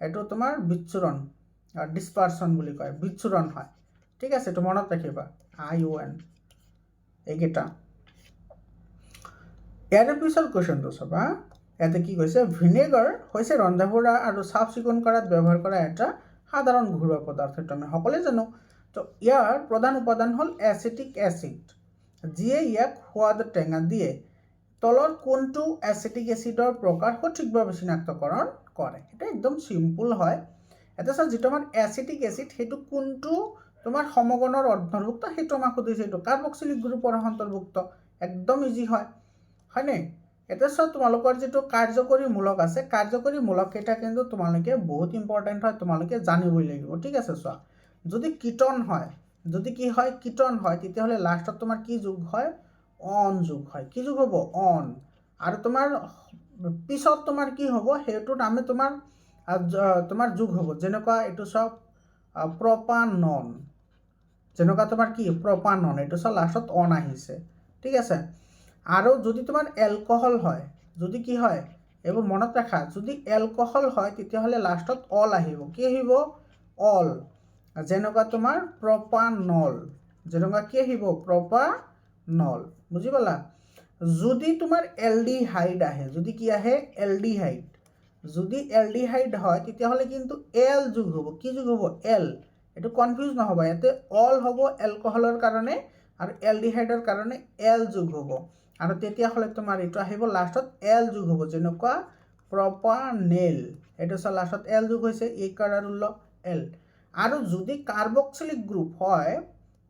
এইটো তোমাৰ বিচ্ছুৰণ ডিছপাৰ্চন বুলি কয় বিচ্ছুৰণ হয় ঠিক আছে এইটো মনত ৰাখিবা ION এইকেইটা ইয়াৰ পিছৰ কুৱেশ্যনটো চাবা ইয়াতে কি কৈছে ভিনেগাৰ হৈছে ৰন্ধা বঢ়া আৰু চাফ চিকুণ কৰাত ব্যৱহাৰ কৰা এটা সাধাৰণ ঘৰুৱা পদাৰ্থ এইটো আমি সকলোৱে জানো তো ইয়াৰ প্ৰধান উপাদান হ'ল এচিটিক এচিড যিয়ে ইয়াক সোৱাদ টেঙা দিয়ে তলৰ কোনটো এচিটিক এচিডৰ প্ৰকাৰ সঠিকভাৱে চিনাক্তকৰণ কৰে এটা একদম সিম্পল হয় এটা চাওক যিটো আমাৰ এচিটিক এচিড সেইটো কোনটো তোমাৰ সমগণৰ অন্তৰ্ভুক্ত সেইটো আমাক সুধিছে এইটো কাৰ্বক্সিলিক গ্ৰুপৰ অন্তৰ্ভুক্ত একদম ইজি হয় হয়নে এটা চাওক তোমালোকৰ যিটো কাৰ্যকৰী মূলক আছে কাৰ্যকৰী মূলককেইটা কিন্তু তোমালোকে বহুত ইম্পৰ্টেণ্ট হয় তোমালোকে জানিবই লাগিব ঠিক আছে চোৱা যদি কীটন হয় যদি কি হয় কীটন হয় তেতিয়াহ'লে লাষ্টত তোমাৰ কি যোগ হয় অন যোগ হয় কি যোগ হ'ব অন আৰু তোমাৰ পিছত তোমাৰ কি হ'ব সেইটোৰ নামে তোমাৰ যোগ হ'ব যেনেকুৱা এইটো চাওক প্ৰপানন যেনেকুৱা তোমাৰ কি প্ৰপানন এইটো চাওক লাষ্টত অন আহিছে ঠিক আছে আৰু যদি তোমাৰ এলকহল হয় যদি কি হয় এইবোৰ মনত ৰাখা যদি এলকহল হয় তেতিয়াহ'লে লাষ্টত অল আহিব কি আহিব অল যেনেকুৱা তোমাৰ প্ৰপানল যেনেকুৱা কি আহিব প্ৰপানল বুজি পালা যদি তোমাৰ এলডিহাইড আহে যদি কি আহে এলডিহাইড যদি এলডিহাইড হয় তেতিয়াহ'লে কিন্তু এল যোগ হ'ব কি যোগ হ'ব এল এইটো কনফিউজ নহ'ব ইয়াতে অল হ'ব এলকহলৰ কাৰণে আৰু এলডিহাইডৰ কাৰণে এল যোগ হ'ব আৰু তেতিয়াহ'লে তোমাৰ এইটো আহিব লাষ্টত এল যোগ হ'ব যেনেকুৱা প্ৰপানেল এইটো চাওঁ লাষ্টত এল যোগ হৈছে এইকাৰ আৰু এল আৰু যদি কাৰ্বক্সিলিক গ্ৰুপ হয়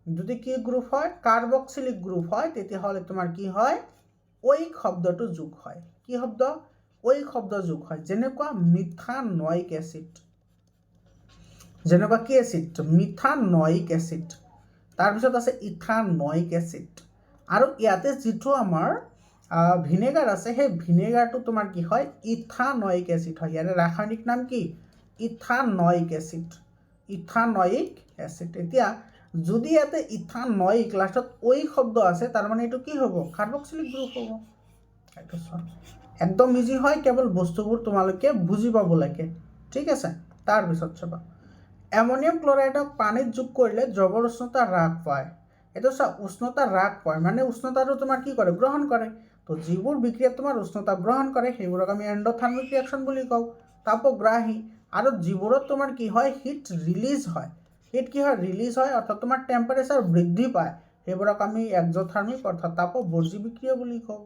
যদি কি গ্ৰুপ হয় কাৰ্বক্সিলিক গ্ৰুপ হয় তেতিয়াহ'লে তোমাৰ কি হয় ঐ শব্দটো যোগ হয় কি শব্দ ঐ শব্দ যোগ হয় যেনেকুৱা মিথানয়িক এচিড যেনেকুৱা কি এচিড মিথানয়িক এচিড তাৰপিছত আছে ইথানয়িক এচিড আৰু ইয়াতে যিটো আমাৰ ভিনেগাৰ আছে সেই ভিনেগাৰটো তোমাৰ কি হয় ইথানয়িক এচিড হয় ইয়াৰে ৰাসায়নিক নাম কি ইথানয়িক এচিড এতিয়া যদি ইয়াতে ইথানয়িক লাষ্টত ঐ শব্দ আছে তাৰমানে এইটো কি হ'ব কাৰ্বক্সিলিক গ্ৰুপ হ'ব এইটো একদম ইজি হয় কেৱল বস্তুবোৰ তোমালোকে বুজি পাব লাগে ঠিক আছে তাৰপিছত চাবা এমনিয়াম ক্লৰাইডক পানীত যোগ কৰিলে দ্ৰৱৰ উষ্ণতা হ্ৰাস পায় এইটো চোৱা উষ্ণতা হ্ৰাস পায় মানে উষ্ণতাটো তোমাৰ কি কৰে গ্ৰহণ কৰে তো যিবোৰ বিক্ৰিয়াত তোমাৰ উষ্ণতা গ্ৰহণ কৰে সেইবোৰক আমি এণ্ডোথাৰ্মিক ৰিয়েকশ্যন বুলি কওঁ তাপগ্ৰাহী আৰু যিবোৰত তোমাৰ কি হয় হিট ৰিলিজ হয় হিট কি হয় ৰিলিজ হয় অৰ্থাৎ তোমাৰ টেম্পাৰেচাৰ বৃদ্ধি পায় সেইবোৰক আমি এক্সোথাৰ্মিক অৰ্থাৎ তাপবৰ্জী বিক্ৰিয়া বুলি কওঁ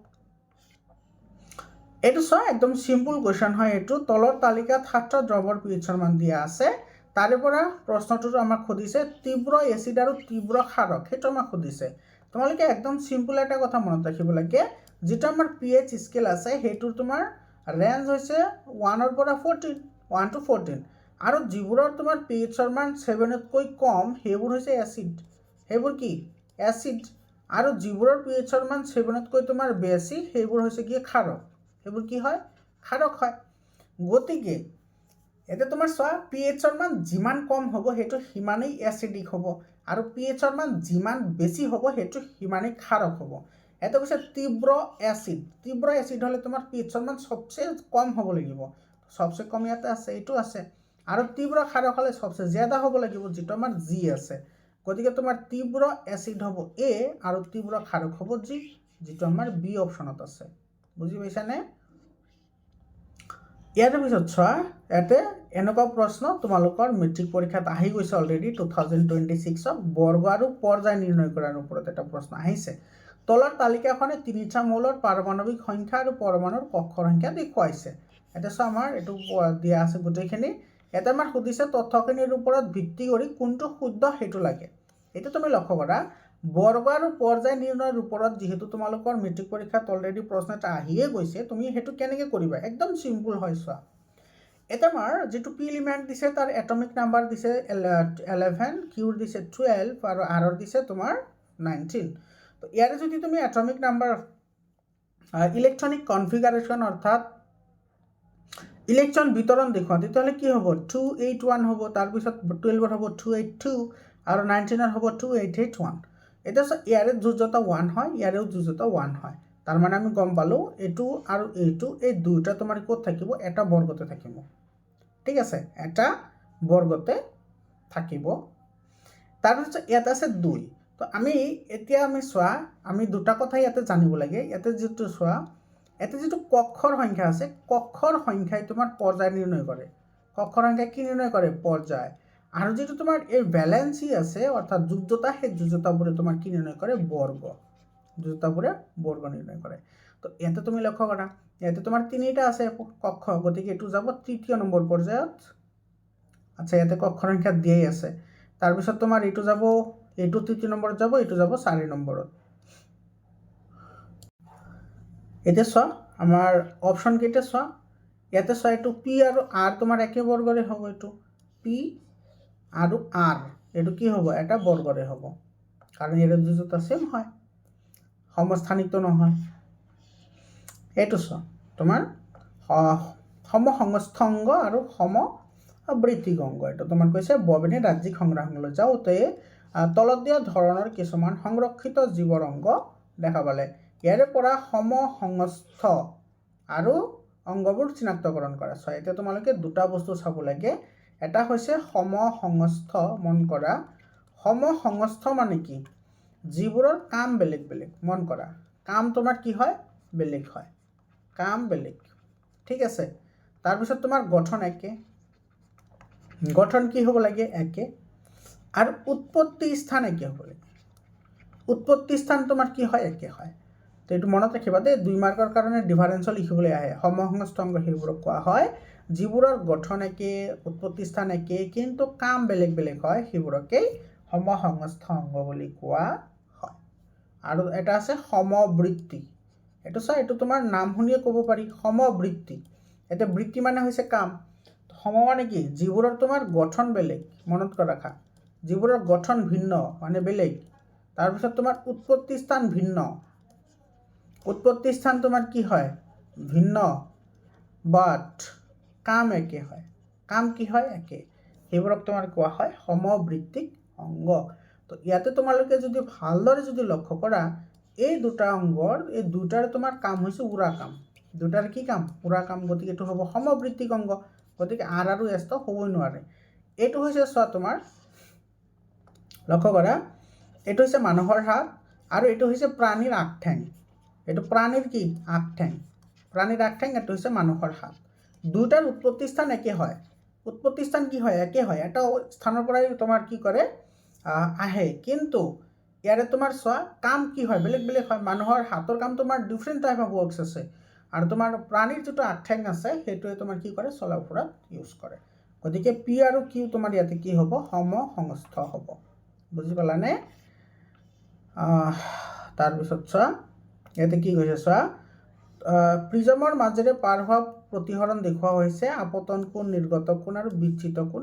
এইটো চোৱা একদম সিম্পল কুৱেশ্যন হয় এইটো তলৰ তালিকাত 7টা দ্ৰৱৰ পিএইচৰ মান দিয়া আছে তাৰে পৰা প্ৰশ্নটো আমাক সুধিছে তীব্ৰ এচিড আৰু তীব্ৰ ক্ষাৰক সেইটো আমাক সুধিছে তোমালোকে একদম সিম্পল এটা কথা মনত ৰাখিব লাগে যেটা আমাৰ pH স্কেল আছে সেইটোৰ তোমাৰ ৰেঞ্জ হৈছে 1 পৰা 1 to 14 আৰু যিবোৰৰ তোমাৰ pHৰ মান 7তকৈ কম সেইবোৰ হৈছে এচিড সেইবোৰ কি এচিড আৰু যিবোৰৰ pHৰ মান 7তকৈ তোমাৰ বেছি সেইবোৰ হৈছে কি ক্ষাৰক সেইবোৰ কি হয় ক্ষাৰক হয় গতিকে এটা তোমাৰ চোৱা pHৰ মান যিমান কম হ'ব সেইটো সিমানেই এচিডিক হ'ব আৰু pHৰ মান যিমান বেছি হ'ব সেইটো সিমানেই ক্ষাৰক হ'ব এটা কৈছে তীব্ৰ এচিড হ'লে তোমাৰ pHৰ মান সবচেয়ে কম হ'ব লাগিব সবচেয়ে কম ইয়াতে আছে এইটো আছে আৰু তীব্ৰ ক্ষাৰক হ'লে সবচেয়ে জ্যাদা হ'ব লাগিব যেটো আমাৰ G আছে গতিকে তোমাৰ তীব্ৰ এচিড হ'ব A আৰু তীব্ৰ ক্ষাৰক হ'ব G যেটো আমাৰ B অপচনত আছে বুজি পাইছানে ইয়াৰ পিছত চোৱা ইয়াতে এনেকুৱা প্ৰশ্ন তোমালোকৰ মেট্ৰিক পৰীক্ষাত আহি গৈছে অলৰেডি 2026 বৰ্গ আৰু পৰ্যায় নিৰ্ণয় কৰাৰ ওপৰত এটা প্ৰশ্ন আহিছে তলৰ তালিকাখনে তিনিটা মৌলৰ পাৰমাণৱিক সংখ্যা আৰু পৰমাণুৰ কক্ষৰ সংখ্যা দেখুৱাইছে এটা চোৱা আমাৰ এইটো দিয়া আছে গোটেইখিনি এটা আমাৰ সুধিছে তথ্যখিনিৰ ওপৰত ভিত্তি কৰি কোনটো শুদ্ধ সেইটো লাগে এটা তুমি লক্ষ্য কৰা বৰ্গ আৰু পৰ্যায় নিৰ্ণয়ৰ ওপৰত যিহেতু তোমালোকৰ মেট্ৰিক পৰীক্ষাত অলৰেডি প্ৰশ্ন এটা আহিয়ে গৈছে, তুমি সেইটো কেনেকৈ কৰিবা? একদম চিম্পুল হয়। চোৱা, এটা আমাৰ যিটো পি এলিমেণ্ট দিছে তাৰ এটমিক নাম্বাৰ দিছে 11, কিউৰ দিছে 12 আৰু আৰৰ দিছে তোমাৰ 19। তো ইয়াৰে যদি তুমি এটমিক নাম্বাৰ ইলেক্ট্ৰনিক কনফিগাৰেশ্যন অৰ্থাৎ ইলেক্ট্ৰন বিতৰণ দেখুৱা, তেতিয়াহ'লে কি হ'ব? 281 হ'ব, তাৰপিছত 12ৰ হ'ব 282 আৰু 19ৰ হ'ব 2881। এতিয়া ইয়াৰে যুজতা 1 হয়, ইয়াৰেও যুজতা 1 হয়। তাৰমানে আমি গম পালোঁ এইটো আৰু এইটো এই দুইটা তোমাৰ ক'ত থাকিব? এটা বৰ্গতে থাকিব। ঠিক আছে, এটা বৰ্গতে থাকিব। তাৰপিছত ইয়াত আছে 2। তো এতিয়া আমি চোৱা, আমি দুটা কথা ইয়াতে জানিব লাগে। ইয়াতে যিটো চোৱা, ইয়াতে যিটো কক্ষৰ সংখ্যা আছে, কক্ষৰ সংখ্যাই তোমাৰ পৰ্যায় নিৰ্ণয় কৰে। কক্ষৰ সংখ্যাই কি নিৰ্ণয় কৰে? পৰ্যায়। আৰু যিটো তোমাৰ এই ভেলেন্সি আছে অৰ্থাৎ যুজতা, সেই যুজতাবোৰে তোমাৰ কি নিৰ্ণয় কৰে? বৰ্গ। যুজতাবোৰে বৰ্গ নিৰ্ণয় কৰে। তো ইয়াতে তুমি লক্ষ্য কৰা, ইয়াতে তোমাৰ 3টা আছে কক্ষ, গতিকে এইটো যাব 3য় নম্বৰ পৰ্যায়ত। আচ্ছা, ইয়াতে কক্ষৰ সংখ্যা দিয়েই আছে। তাৰপিছত তোমাৰ এইটো যাব, এইটো 3য় নম্বৰত যাব, এইটো যাব 4 নম্বৰত। এতিয়া চোৱা, আমাৰ অপশ্যন কেইটা চোৱা, ইয়াতে চোৱা, এইটো পি আৰু আৰ তোমাৰ একে বৰ্গৰে হ'ব। এইটো পি আৰু আৰ এইটো কি হ'ব? এটা বৰ্গৰে হ'ব, কাৰণ ইয়াৰে যুজতা চেম হয়, সমস্থানিকটো নহয়। এইটো চোৱা, তোমাৰ সমসংস্থ অংগ আৰু সমবৃত্তিক অংগ। এইটো তোমাৰ কৈছে ববেনে ৰাজ্যিক সংগ্ৰহালয়লৈ যাওঁতে তলত দিয়া ধৰণৰ কিছুমান সংৰক্ষিত জীৱৰ অংগ দেখা পালে। ইয়াৰে পৰা সমসংস্থ আৰু অংগবোৰ চিনাক্তকৰণ কৰা। চোৱা, এতিয়া তোমালোকে দুটা বস্তু চাব লাগে। এটা হৈছে সমসংস্থ, মন কৰা। সমসংস্থ মানে কি? যিবোৰৰ কাম বেলেগ বেলেগ। মন কৰা, কাম তোমাৰ কি হয়? বেলেগ হয়, কাম বেলেগ। ঠিক আছে, তাৰপিছত তোমাৰ গঠন একে। গঠন কি হ'ব লাগে? একে। আৰু উৎপত্তি স্থান একে হ'ব লাগে। উৎপত্তি স্থান তোমাৰ কি হয়? একে হয়। তো এইটো মনত ৰাখিবা দেই, 2 মাৰ্কৰ কাৰণে ডিফাৰেঞ্চো লিখিবলৈ আহে। সমসংস্থ অংগ সেইবোৰক কোৱা হয় যিবোৰৰ গঠন একে, উৎপত্তি স্থান একে, কিন্তু কাম বেলেগ বেলেগ হয়, সেইবোৰকেই সমসংস্থ অংগ বুলি কোৱা হয়। আৰু এটা আছে সমবৃত্তি। এইটো চোৱা, এইটো তোমাৰ নাম শুনিয়ে ক'ব পাৰি, সমবৃত্তি। এতিয়া বৃত্তি মানে হৈছে কাম, সম মানে কি? যিবোৰৰ তোমাৰ গঠন বেলেগ। মনত ৰাখা, যিবোৰৰ গঠন ভিন্ন মানে বেলেগ। তাৰপিছত তোমাৰ উৎপত্তি স্থান ভিন্ন। উৎপত্তি স্থান তোমাৰ কি হয়? ভিন্ন, বাট কাম একে হয়। কাম কি হয়? একে। সেইবোৰক তোমাৰ কোৱা হয় সমবৃত্তিক অংগ। তো ইয়াতে তোমালোকে যদি ভালদৰে যদি লক্ষ্য কৰা, এই দুটা অংগৰ এই দুটাৰ তোমাৰ কাম হৈছে উৰা কাম। দুটাৰ কি কাম? উৰা কাম। গতিকে এইটো হ'ব সমবৃত্তিক অংগ। গতিকে আৰ আৰু এছ তো হ'বই নোৱাৰে। এইটো হৈছে চোৱা, তোমাৰ লক্ষ্য কৰা, এইটো হৈছে মানুহৰ হাত আৰু এইটো হৈছে প্ৰাণীৰ আগঠেং। এইটো প্ৰাণীৰ কি? আগঠেং। প্ৰাণীৰ আগঠেং, এইটো হৈছে মানুহৰ হাত। দুটাৰ উৎপত্তি স্থান একে হয়। উৎপত্তি স্থান কি হয়? একে হয়। এটা স্থানৰ পৰাই তোমাৰ কি কৰে? আহে। কিন্তু ইয়াৰে তোমাৰ চোৱা, কাম কি হয়? বেলেগ বেলেগ হয়। মানুহৰ হাতৰ কাম তোমাৰ ডিফাৰেণ্ট টাইপ অফ ৱৰ্কছ আছে, আৰু তোমাৰ প্ৰাণীৰ যিটো আগঠেং আছে সেইটোৱে তোমাৰ কি কৰে? চলা ফুৰাত ইউজ কৰে। গতিকে পি আৰু কিউ তোমাৰ ইয়াতে কি হ'ব? সমসংস্থ হ'ব। বুজি পালানে? তাৰপিছত চোৱা, ইয়াতে কি কৈছে চোৱা, প্ৰিজমৰ মাজেৰে পাৰ হোৱা প্ৰতিসৰণ দেখুওৱা হৈছে আপতন কোণ, নিৰ্গত কোণ আৰু বিচ্ছিত কোণ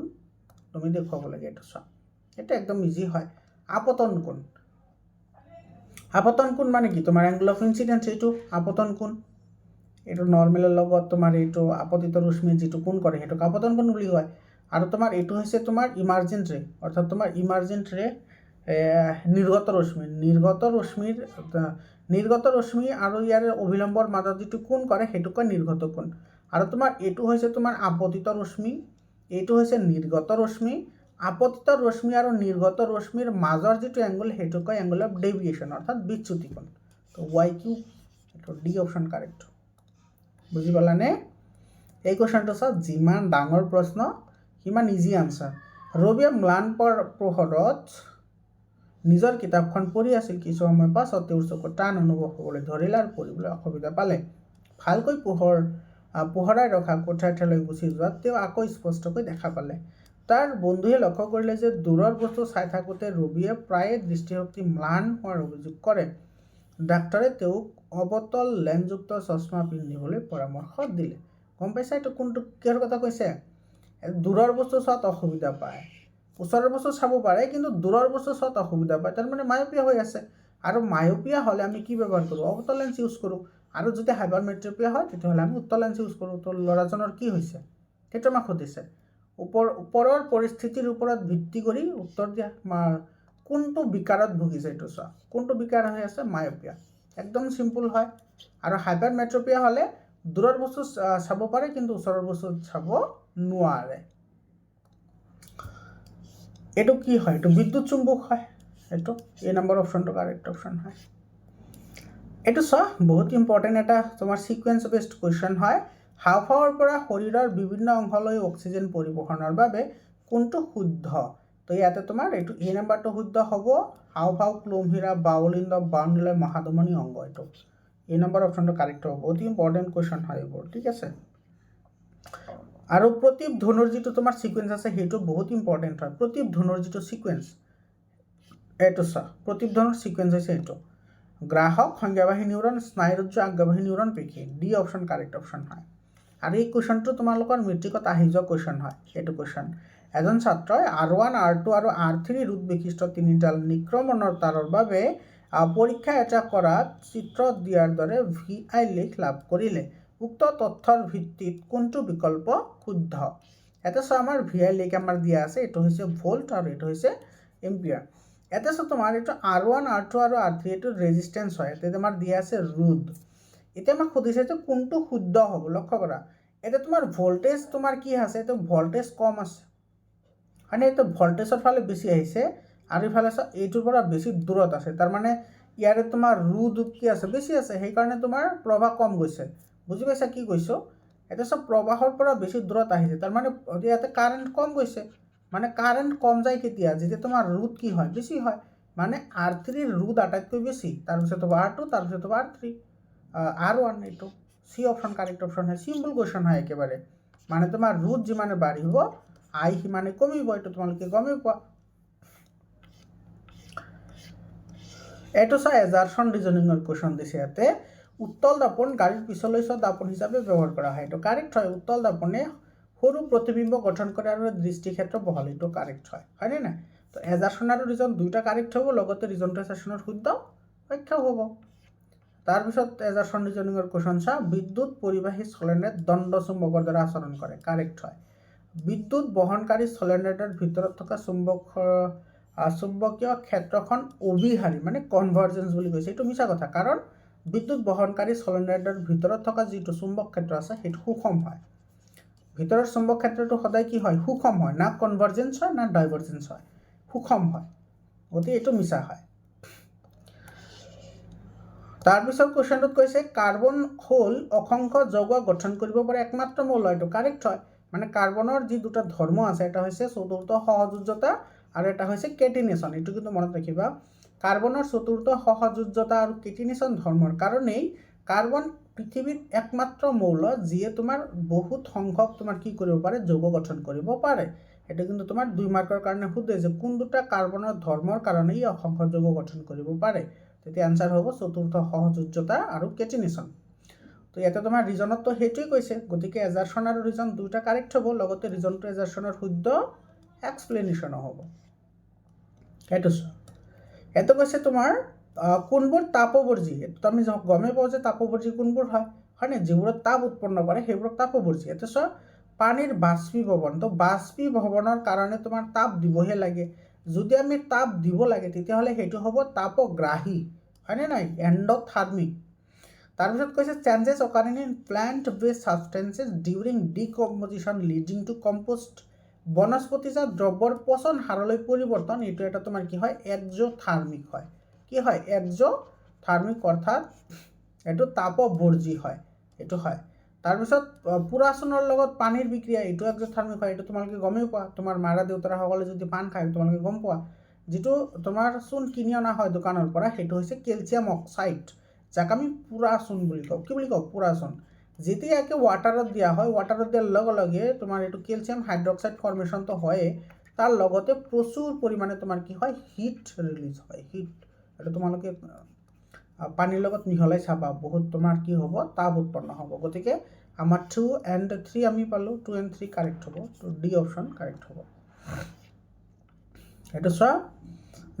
তুমি দেখুৱাব লাগে। এইটো চোৱা, এইটো একদম ইজি হয়। আপতন কোণ। আপতন কোণ মানে কি? তোমাৰ এংগল অফ ইনচিডেন্স, এইটো আপতন কোণ। এইটো নৰ্মেলৰ লগত তোমাৰ এইটো আপতিত ৰশ্মি যিটো কোণ কৰে সেইটোক আপতন কোণ বুলি কয়। আৰু তোমাৰ এইটো হৈছে তোমাৰ ইমাৰ্জেণ্ট ৰে, অৰ্থাৎ তোমাৰ ইমাৰ্জেণ্ট ৰে, নিৰ্গত ৰশ্মি। নিৰ্গত ৰশ্মি আৰু ইয়াৰ অভিলম্বৰ মাজত যিটো কোণ কৰে সেইটো কয় নিৰ্গত কোণ। আৰু তোমাৰ এইটো হৈছে তোমাৰ আপতিত ৰশ্মি, এইটো হৈছে নিৰ্গত ৰশ্মি। আপতিত ৰশ্মি আৰু নিৰ্গত ৰশ্মিৰ মাজৰ যিটো এংগল সেইটো কয় এংগল অফ ডেভিয়েশ্যন, অৰ্থাৎ বিচ্যুতি কোণ। তো ৱাই কিউ, এইটো ডি অপশ্যন কাৰেক্ট। বুজি পালানে? এই কুৱেশ্যনটো চোৱা, যিমান ডাঙৰ প্ৰশ্ন সিমান ইজি আনচাৰ। ৰবিয়ে ম্লান পোহৰত নিজৰ কিতাপখন পঢ়ি আছিল। কিছু সময় পাছত তেওঁৰ চকুত টান অনুভৱ হ'বলৈ ধৰিলে আৰু পঢ়িবলৈ অসুবিধা পালে। ভালকৈ পোহৰাই ৰখা কোঠাটোলৈ গুচি যোৱাত তেওঁ আকৌ স্পষ্টকৈ দেখা পালে। তাৰ বন্ধুৱে লক্ষ্য কৰিলে যে দূৰৰ বস্তু চাই থাকোঁতে ৰবিয়ে প্ৰায়ে দৃষ্টিশক্তি ম্লান হোৱাৰ অভিযোগ কৰে। ডাক্তৰে তেওঁক অৱতল লেন্সযুক্ত চশমা পিন্ধিবলৈ পৰামৰ্শ দিলে। গম পাইছা এইটো কোনটো কিহৰ কথা কৈছে? দূৰৰ বস্তু চোৱাত অসুবিধা পায়, ওচৰৰ বস্তু চাব পাৰে কিন্তু দূৰৰ বস্তু চোৱাত অসুবিধা পায়, তাৰমানে মায়োপিয়া হৈ আছে। আৰু মায়োপিয়া হ'লে আমি কি ব্যৱহাৰ কৰোঁ? অৱতল লেন্স ইউজ কৰোঁ। আৰু যদি হাইপাৰমেট্ৰপিয়া হয় তেতিয়াহ'লে আমি উত্তল লেন্স ইউজ কৰোঁ। তো ল'ৰাজনৰ কি হৈছে সেইটো আমাক সুধিছে। ওপৰৰ পৰিস্থিতিৰ ওপৰত ভিত্তি কৰি উত্তৰ দিয়া। কোনটো বিকাৰত ভুগিছে এইটো চোৱা, কোনটো বিকাৰ হৈ আছে? মায়োপিয়া। একদম চিম্পুল হয়। আৰু হাইপাৰমেট্ৰপিয়া হ'লে দূৰৰ বস্তু চাব পাৰে কিন্তু ওচৰৰ বস্তু চাব নোৱাৰে। এইটো কি হয়? এইটো বিদ্যুৎ চুম্বক হয়। এইটো এ নম্বৰ অপশ্যনটো কাৰেক্ট অপশ্যন হয়। এইটো চোৱা বহুত ইম্পৰ্টেণ্ট এটা তোমাৰ সিকুৱেন্স বেছড কুৱেশ্যন হয়। হাওঁফাওঁৰ পৰা শৰীৰৰ বিভিন্ন অংশলৈ অক্সিজেন পৰিবহণৰ বাবে কোনটো শুদ্ধ? তো ইয়াতে তোমাৰ এইটো এ নম্বৰটো শুদ্ধ হ'ব। হাওঁফাওঁ, ক্লোমহীৰা, বাউলিন্দ, বাউণ্ডুলে, মহাধমনী অংগ। এইটো এ নম্বৰ অপশ্যনটো কাৰেক্ট হ'ব। অতি ইম্পৰ্টেণ্ট কুৱেশ্যন হয় এইবোৰ, ঠিক আছে। আৰু প্ৰতিপ ধনুৰ যিটো তোমাৰ সিকুৱেন্স আছে সেইটো বহুত ইম্পৰ্টেণ্ট হয়। প্ৰতিপ ধনুৰ যিটো সিকুৱেন্স এইটো চোৱা, প্ৰতিপ ধনুৰ সিকুৱেন্স হৈছে এইটো গ্ৰাহক, সংজ্ঞাবাহী নিউৰন, স্নায়ুৰজ্জু, আজ্ঞাবাহী নিউৰন, পেশী। ডি অপশ্যন কাৰেক্ট অপশ্যন হয়। আৰু এই কুৱেশ্যনটো তোমালোকৰ মেট্ৰিকত আহি যোৱা কুৱেশ্যন হয়। এইটো কুৱেশ্যন এজন ছাত্ৰই R1, R2 আৰু R3 ৰোধ বিশিষ্ট 3ডাল নিক্ৰমণৰ তাঁৰৰ বাবে পৰীক্ষা এটা কৰাত চিত্ৰত দিয়াৰ দৰে VI লেখ লাভ কৰিলে। উক্ত তথ্যৰ ভিত্তিত কোনটো বিকল্প শুদ্ধ? এটা চোৱা আমাৰ VI লেখ আমাৰ দিয়া আছে, এইটো হৈছে ভোল্ট আৰু এইটো হৈছে এম্পিয়াৰ। এটা চোৱা তোমাৰ এইটো R1, R2 আৰু R3 এইটো ৰেজিষ্টেঞ্চ হয়। এতিয়া তোমাৰ দিয়া আছে ৰোধ। এতিয়া আমাক সুধিছে যে কোনটো শুদ্ধ হ'ব। লক্ষ্য কৰা এতিয়া তোমাৰ ভোল্টেজ তোমাৰ কি আছে? এইটো ভোল্টেজ কম আছে, মানে এইটো ভোল্টেজৰ ফালে বেছি আহিছে আৰু ইফালে চোৱা এইটোৰ পৰা বেছি দূৰত আছে। তাৰমানে ইয়াৰে তোমাৰ ৰোধ কি আছে? বেছি আছে, সেইকাৰণে তোমাৰ প্ৰবাহ কম গৈছে। বুজি পাইছা কি কৈছোঁ? এতিয়া চব প্ৰবাহৰ পৰা বেছি দূৰত আহিছে, তাৰমানে ইয়াতে কাৰেণ্ট কম গৈছে। মানে কাৰেণ্ট কম যায় কেতিয়া? যেতিয়া তোমাৰ ৰোধ কি হয়? বেছি হয়। মানে R3 ৰোধ আটাইতকৈ বেছি, তাৰপিছত হ'ব R2, তাৰপিছত হ'ব R3, R1। এইটো চি অপশ্যন কাৰেক্ট অপশ্যন হয়। চিম্পল কুৱেশ্যন হয় একেবাৰে। মানে তোমাৰ ৰোধ যিমানে বাঢ়িব আই সিমানে কমিব, এইটো তোমালোকে গমেই পোৱা। এইটো চোৱা এজাৰছন ৰিজনিঙৰ কুৱেশ্যন দিছে ইয়াতে। উত্তল দাপোন গাড়ীৰ পিছলৈ চোৱা দাপোন হিচাপে ব্যৱহাৰ কৰা হয়। এইটো কাৰেক্ট হয়। উত্তল দাপোনে সৰু প্ৰতিবিম্ব গঠন কৰে আৰু দৃষ্টিক্ষেত্ৰ বহল। এইটো কাৰেক্ট হয়, হয়নে নাই? তো এজাৰছন আৰু ৰিজন দুইটা কাৰেক্ট হ'ব, লগতে ৰিজনটো এজাৰছনৰ শুদ্ধ ব্যাখ্যাও হ'ব। তাৰপিছত এজাৰছন ৰিজনিঙৰ কুৱেশ্যন চোৱা। বিদ্যুৎ পৰিবাহী চলেণ্ডাৰে দণ্ড চুম্বকৰ দ্বাৰা আচৰণ কৰে। কাৰেক্ট হয়। বিদ্যুৎ বহনকাৰী চলেণ্ডাৰটোৰ ভিতৰত থকা চুম্বকীয় ক্ষেত্ৰখন অবিহাৰী, মানে কনভাৰ্জেন্স বুলি কৈছে। এইটো মিছা কথা, কাৰণ বিদ্যুৎ বহনকাৰী চলেণ্ডাৰটোৰ ভিতৰত থকা যিটো চুম্বক ক্ষেত্ৰ আছে সেইটো সুষম হয়। ভিতৰৰ চুম্বক ক্ষেত্ৰটো সদায় কি হয়? সুষম হয়। না কনভাৰ্জেন্স হয় না ডাইভাৰ্জেন্স হয়, সুষম হয়। গতিকে এইটো মিছা হয়। তাৰপিছত কুৱেশ্যনটোত কৈছে কাৰ্বন হ'ল অসংখ্য যৌগ গঠন কৰিব পৰা একমাত্ৰ মৌল। এইটো কাৰেক্ট হয়। মানে কাৰ্বনৰ যি দুটা ধৰ্ম আছে, এটা হৈছে চতুৰ্থ সহযোজ্যতা আৰু এটা হৈছে কেটিনেশ্যন। এইটো কিন্তু মনত ৰাখিবা। কাৰ্বনৰ চতুৰ্থ সহযোজ্যতা আৰু কেটিনেশ্যন ধৰ্মৰ কাৰণেই কাৰ্বন পৃথিৱীত একমাত্ৰ মৌল যিয়ে তোমাৰ বহুত সংখ্যক তোমাৰ কি কৰিব পাৰে? যৌগ গঠন কৰিব পাৰে। এইটো কিন্তু তোমাৰ 2 মাৰ্কৰ কাৰণে সোধে যে কোন দুটা কাৰ্বনৰ ধৰ্মৰ কাৰণে ই অসংখ্য যৌগ গঠন কৰিব পাৰে। তেতিয়া আনসাৰ হ'ব চতুৰ্থ সহযোজ্যতা আৰু কেটিনেশ্যন। তো ইয়াতে তোমাৰ ৰিজনততো সেইটোৱে কৈছে, গতিকে এজাৰছন আৰু ৰিজন দুইটা কাৰেক্ট হ'ব, লগতে ৰিজনটো এজাৰছনৰ শুদ্ধ এক্সপ্লেনেশ্যনো হ'ব। সেইটো চোৱা, এইটো কৈছে তোমাৰ কোনবোৰ তাপবৰ্জী। এইটো আমি গমেই পাওঁ যে তাপবৰ্জী কোনবোৰ হয়, হয়নে? যিবোৰত তাপ উৎপন্ন কৰে সেইবোৰক তাপবৰ্জী। এইটো চোৱা পানীৰ বাষ্পীভৱন, তো বাষ্পীভৱনৰ কাৰণে তোমাৰ তাপ দিবহে লাগে। যদি আমি তাপ দিব লাগে তেতিয়াহ'লে সেইটো হ'ব তাপগ্ৰাহী, হয়নে নাই? এণ্ডথাৰ্মিক। তাৰপিছত কৈছে changes occurring in plant based substances during decomposition leading to compost. বনস্পতিজাত দ্ৰব্যৰ পচন হাৰলৈ পৰিৱৰ্তন, এইটো এটা তোমাৰ কি হয়? এক্সোথাৰ্মিক হয়। কি হয়? এক্সোথাৰ্মিক, অৰ্থাৎ এইটো তাপবৰ্জী হয়। এইটো হয়। তাৰপিছত পুৰাচনৰ লগত পানীৰ বিক্ৰিয়া, এইটো এক্সোথাৰ্মিক হয়। এইটো তোমালোকে গমেই পোৱা। তোমাৰ মাৰা দেউতাসকলে যদি পাণ খায় তোমালোকে গম পোৱা। যিটো তোমাৰ চূণ কিনি অনা হয় দোকানৰ পৰা, সেইটো হৈছে কেলছিয়াম অক্সাইড, যাক আমি পুৰাচূণ বুলি কওঁ। কি বুলি কওঁ? পুৰাচূণ। যেতিয়া ইয়াকে ৱাটাৰত দিয়া হয়, ৱাটাৰত দিয়াৰ লগে লগে তোমাৰ এইটো কেলছিয়াম হাইড্ৰক্সাইড ফৰ্মেশ্যনটো হয়, তাৰ লগতে প্ৰচুৰ পৰিমাণে তোমাৰ কি হয়, হিট ৰিলিজ হয়। হিট এইটো তোমালোকে পানীৰ লগত মিহলাই চাবা, বহুত তোমাৰ কি হ'ব, তাপ উৎপন্ন হ'ব। গতিকে আমাৰ 2 and 3 আমি পালোঁ, 2 and 3 কাৰেক্ট হ'ব, তো ডি অপশ্যন কাৰেক্ট হ'ব। এইটো চোৱা,